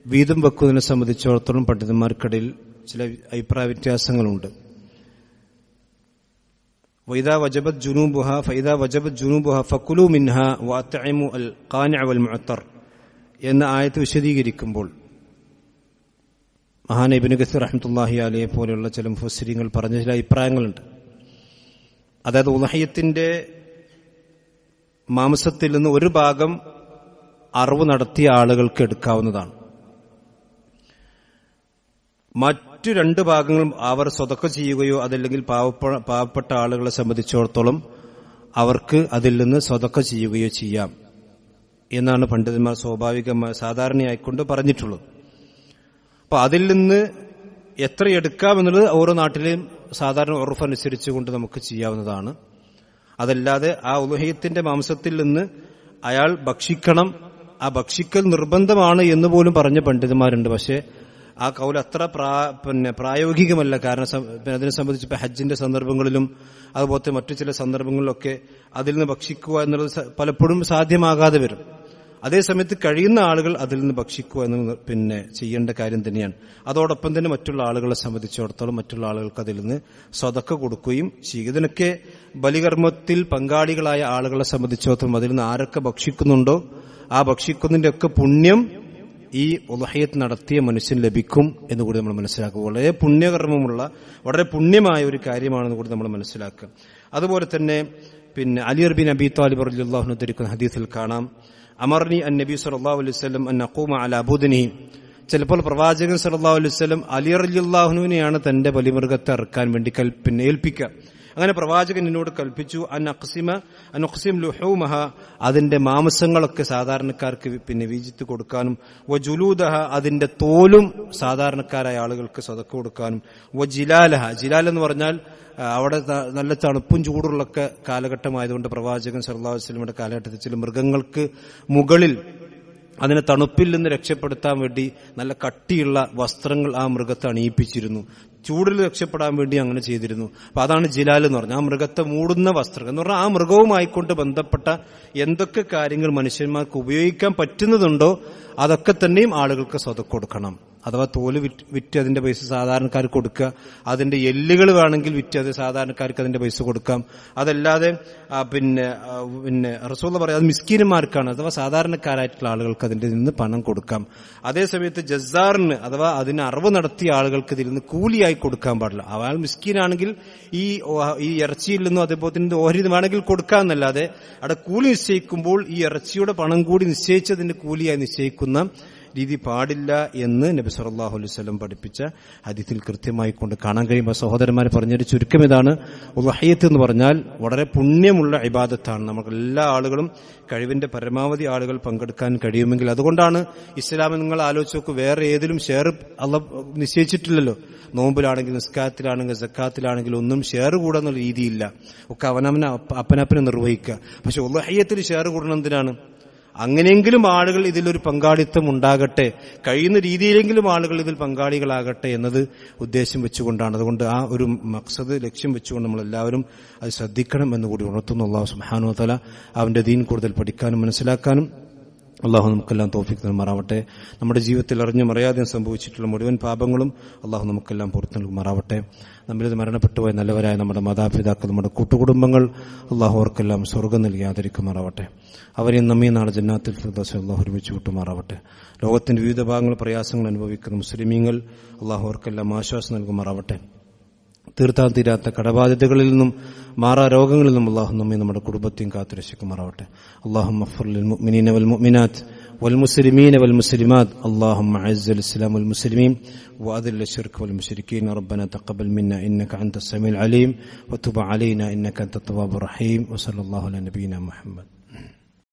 വീതം വെക്കുന്നതിനെ സംബന്ധിച്ചിടത്തോളം പണ്ഡിതന്മാർക്കിടയിൽ ചില അഭിപ്രായ വ്യത്യാസങ്ങളുണ്ട്. വൈദാ വജബത് ജുനൂബുഹ ഫകുലു മിൻഹ വഅത്ഇമു അൽ ഖാനിഅ വൽ മുഅത്തർ എന്ന ആയത്ത് വിശദീകരിക്കുമ്പോൾ മഹാൻ ഇബ്നു കസീർ റഹ്മത്തുള്ളാഹി അലൈഹി പോലെയുള്ള ചില മുഫസ്സിരീങ്ങൾ പറഞ്ഞ ചില അഭിപ്രായങ്ങളുണ്ട്. അതായത് ഉളഹിയത്തിന്റെ മാംസത്തിൽ നിന്ന് ഒരു ഭാഗം അറവ് നടത്തിയ ആളുകൾക്ക് എടുക്കാവുന്നതാണ്. മറ്റു 2 ഭാഗങ്ങളും അവർ സ്വതക്ക ചെയ്യുകയോ അതല്ലെങ്കിൽ പാവപ്പെട്ട ആളുകളെ സംബന്ധിച്ചിടത്തോളം അവർക്ക് അതിൽ നിന്ന് സ്വതക്ക ചെയ്യുകയോ ചെയ്യാം എന്നാണ് പണ്ഡിതന്മാർ സാധാരണയായിക്കൊണ്ട് പറഞ്ഞിട്ടുള്ളത്. അപ്പൊ അതിൽ നിന്ന് എത്ര എടുക്കാമെന്നുള്ളത് ഓരോ നാട്ടിലെയും സാധാരണ ഉറഫ് അനുസരിച്ചുകൊണ്ട് നമുക്ക് ചെയ്യാവുന്നതാണ്. അതല്ലാതെ ആ ഉളുഹിയത്തിന്റെ മാംസത്തിൽ നിന്ന് അയാൾ ഭക്ഷിക്കണം, ആ ഭക്ഷിക്കൽ നിർബന്ധമാണ് എന്ന് പോലും പറഞ്ഞ പണ്ഡിതന്മാരുണ്ട്. പക്ഷേ ആ കൗൽ അത്ര പ്രായോഗികമല്ല. കാരണം അതിനെ സംബന്ധിച്ച് ഇപ്പൊ ഹജ്ജിന്റെ സന്ദർഭങ്ങളിലും അതുപോലത്തെ മറ്റു ചില സന്ദർഭങ്ങളിലൊക്കെ അതിൽ നിന്ന് ഭക്ഷിക്കുക എന്നുള്ളത് പലപ്പോഴും സാധ്യമാകാതെ വരും. അതേസമയത്ത് കഴിയുന്ന ആളുകൾ അതിൽ നിന്ന് ഭക്ഷിക്കുക എന്ന് ചെയ്യേണ്ട കാര്യം തന്നെയാണ്. അതോടൊപ്പം തന്നെ മറ്റുള്ള ആളുകളെ സംബന്ധിച്ചിടത്തോളം മറ്റുള്ള ആളുകൾക്ക് അതിൽ നിന്ന് സ്വതക്ക കൊടുക്കുകയും ചെയ്യും. ഇതിനൊക്കെ ബലികർമ്മത്തിൽ പങ്കാളികളായ ആളുകളെ സംബന്ധിച്ചിടത്തോളം അതിൽ നിന്ന് ആരൊക്കെ ഭക്ഷിക്കുന്നുണ്ടോ ആ ഭക്ഷിക്കുന്നതിന്റെ ഒക്കെ പുണ്യം ഈ ഉളഹിയത്ത് നടത്തിയ മനുഷ്യൻ ലഭിക്കും എന്നുകൂടി നമ്മൾ മനസ്സിലാക്കുക. വളരെ പുണ്യകർമ്മമുള്ള വളരെ പുണ്യമായ ഒരു കാര്യമാണെന്ന് കൂടി നമ്മൾ മനസ്സിലാക്കുക. അതുപോലെ തന്നെ അലി ബിൻ അബി താലിബ് റളിയല്ലാഹു അൻഹു ധരിക്കുന്ന ഹദീസിൽ കാണാം, അമർനി അൻ നബി സല്ലല്ലാഹു അലൈഹി വസല്ലം അൻ നഖൂമ അലാ ബുദ്നിഹി. ചിലപ്പോൾ പ്രവാചകൻ സല്ലല്ലാഹു അലൈഹി വസല്ലം അലി റളിയല്ലാഹു അൻഹുവിനെയാണ് തന്റെ ബലിമൃഗത്തെ അറുക്കാൻ വേണ്ടി ഏൽപ്പിക്കുക. അങ്ങനെ പ്രവാചകൻ എന്നോട് കൽപ്പിച്ചു അൻ അഖ്സിം ലുഹൂമഹ, അതിന്റെ മാംസങ്ങളൊക്കെ സാധാരണക്കാർക്ക് വീജിത്ത് കൊടുക്കാനും, വജുലൂദഹ, അതിന്റെ തോലും സാധാരണക്കാരായ ആളുകൾക്ക് സദഖ കൊടുക്കാനും, വജിലാലഹ, ജിലാൽ എന്ന് പറഞ്ഞാൽ അവിടെ നല്ല തണുപ്പും ചൂടുള്ളൊക്കെ കാലഘട്ടമായതുകൊണ്ട് പ്രവാചകൻ സല്ലല്ലാഹു അലൈഹി വസല്ലമയുടെ കാലഘട്ടത്തിൽ ചില മൃഗങ്ങൾക്ക് മുകളിൽ അതിനെ തണുപ്പിൽ നിന്ന് രക്ഷപ്പെടുത്താൻ വേണ്ടി നല്ല കട്ടിയുള്ള വസ്ത്രങ്ങൾ ആ മൃഗത്തെ അണിയിപ്പിച്ചിരുന്നു. ചൂടിൽ രക്ഷപ്പെടാൻ വേണ്ടി അങ്ങനെ ചെയ്തിരുന്നു. അപ്പൊ അതാണ് ജിലാൽ എന്ന് പറഞ്ഞാൽ ആ മൃഗത്തെ മൂടുന്ന വസ്ത്രം എന്ന് പറഞ്ഞാൽ ആ മൃഗവുമായിക്കൊണ്ട് ബന്ധപ്പെട്ട എന്തൊക്കെ കാര്യങ്ങൾ മനുഷ്യന്മാർക്ക് ഉപയോഗിക്കാൻ പറ്റുന്നതുണ്ടോ അതൊക്കെ തന്നെയും ആളുകൾക്ക് സ്വതക്ക കൊടുക്കണം. അഥവാ തോല് വിറ്റ് അതിന്റെ പൈസ സാധാരണക്കാർക്ക് കൊടുക്കുക, അതിന്റെ എല്ലുകൾ വേണമെങ്കിൽ വിറ്റ് അത് സാധാരണക്കാർക്ക് അതിന്റെ പൈസ കൊടുക്കാം. അതല്ലാതെ റസൂൽ പറയാം അത് മിസ്കീനന്മാർക്കാണ്, അഥവാ സാധാരണക്കാരായിട്ടുള്ള ആളുകൾക്ക് അതിന്റെ നിന്ന് പണം കൊടുക്കാം. അതേസമയത്ത് ജസാറിന് അഥവാ അതിന് അറിവ് നടത്തിയ ആളുകൾക്ക് ഇതിൽ നിന്ന് കൂലിയായി കൊടുക്കാൻ പാടില്ല. അയാൾ മിസ്കീനാണെങ്കിൽ ഈ ഇറച്ചിയിൽ നിന്നും അതേപോലെ തന്നെ ഓഹരി വേണമെങ്കിൽ കൊടുക്കാമെന്നല്ലാതെ അവിടെ കൂലി നിശ്ചയിക്കുമ്പോൾ ഈ ഇറച്ചിയുടെ പണം കൂടി നിശ്ചയിച്ചതിന്റെ കൂലിയായി നിശ്ചയിക്കുന്ന രീതി പാടില്ല എന്ന് നബി സല്ലല്ലാഹു അലൈഹി വസല്ലം പഠിപ്പിച്ച ഹദീസിൽ കൃത്യമായി കൊണ്ട് കാണാൻ കഴിയുമ്പോൾ സഹോദരന്മാരെ പറഞ്ഞൊരു ചുരുക്കം ഇതാണ്, ഉളഹിയത്ത് എന്ന് പറഞ്ഞാൽ വളരെ പുണ്യമുള്ള ഇബാദത്താണ്. നമുക്ക് എല്ലാ ആളുകളും കഴിവിന്റെ പരമാവധി ആളുകൾ പങ്കെടുക്കാൻ കഴിയുമെങ്കിൽ, അതുകൊണ്ടാണ് ഇസ്ലാമിൽ നിങ്ങൾ ആലോചിച്ച് നോക്കൂ, വേറെ ഏതിലും ഷെയർ അല്ലാഹു നിശ്ചയിച്ചിട്ടില്ലല്ലോ. നോമ്പിലാണെങ്കിൽ, നിസ്കാരത്തിലാണെങ്കിൽ, സക്കാത്തിലാണെങ്കിൽ ഒന്നും ഷെയർ കൂടാന്നുള്ള രീതിയില്ല. ഒക്കെ അപ്പനപ്പനെ നിർവഹിക്കുക. പക്ഷെ ഉളഹിയത്തിൽ ഷെയർ കൂടണം എന്തിനാണ്? അങ്ങനെയെങ്കിലും ആളുകൾ ഇതിലൊരു പങ്കാളിത്തം ഉണ്ടാകട്ടെ, കഴിയുന്ന രീതിയിലെങ്കിലും ആളുകൾ ഇതിൽ പങ്കാളികളാകട്ടെ എന്നത് ഉദ്ദേശം വെച്ചുകൊണ്ടാണ്. അതുകൊണ്ട് ആ ഒരു മഖ്സദ് ലക്ഷ്യം വെച്ചുകൊണ്ട് നമ്മളെല്ലാവരും അത് ശ്രദ്ധിക്കണം എന്നുകൂടി ഉണർത്തുന്നു. അല്ലാഹു സുബ്ഹാനഹു വ തആല അവന്റെ ദീൻ കൂടുതൽ പഠിക്കാനും മനസ്സിലാക്കാനും അള്ളാഹു നമുക്കെല്ലാം തൗഫീഖ് നൽകുമാറാവട്ടെ. നമ്മുടെ ജീവിതത്തിൽ അറിഞ്ഞും അറിയാതെയും സംഭവിച്ചിട്ടുള്ള മുഴുവൻ പാപങ്ങളും അള്ളാഹു നമുക്കെല്ലാം പുറത്തു നൽകുമാറാവട്ടെ. നമ്മളിത് മരണപ്പെട്ടുപോയ നല്ലവരായ നമ്മുടെ മാതാപിതാക്കൾ, നമ്മുടെ കൂട്ടുകുടുംബങ്ങൾ അള്ളാഹു അവർക്കെല്ലാം സ്വർഗ്ഗം നൽകി ആദരിക്കുമാറാവട്ടെ. അവരെയും നമ്മീ നാളെ ജന്നാത്തുൽ ഫിർദൗസിൽ അള്ളാഹു ഒരുമിച്ച് കൂട്ടുമാറാവട്ടെ. ലോകത്തിന്റെ വിവിധ ഭാഗങ്ങൾ പ്രയാസങ്ങൾ അനുഭവിക്കുന്ന മുസ്ലിമീങ്ങൾ അള്ളാഹു അവർക്കെല്ലാം ആശ്വാസം നൽകുമാറാവട്ടെ. തീർത്താൻ തീരാത്ത കടബാധ്യതകളിൽ നിന്നും മാറാ രോഗങ്ങളിൽ നിന്നും അള്ളാഹു നമ്മെ നമ്മുടെ കുടുംബത്തെയും കാത്തുരക്ഷിക്കുമാറാവട്ടെ. അല്ലാഹുമ്മ ഗ്ഫിർ ലിൽ മുഅ്മിനീന വൽ മുഅ്മിനാത്ത് വൽ മുസ്ലിമീന വൽ മുസ്ലിമാത്ത്. അല്ലാഹുമ്മ അഇസ്സൽ ഇസ്ലാം വൽ മുസ്ലിമീൻ വഅദിൽ അശ്ശിർക വൽ മുശ്രിക്കീൻ. റബ്ബനാ തഖബ്ബൽ മിന്നാ ഇന്നക അൻതസ് സമീഉൽ അലീം വതുബ് അലൈനാ ഇന്നക അൻതത് തവ്വാബുർ റഹീം. വസല്ലല്ലാഹു അലാ നബിയിനാ മുഹമ്മദ്.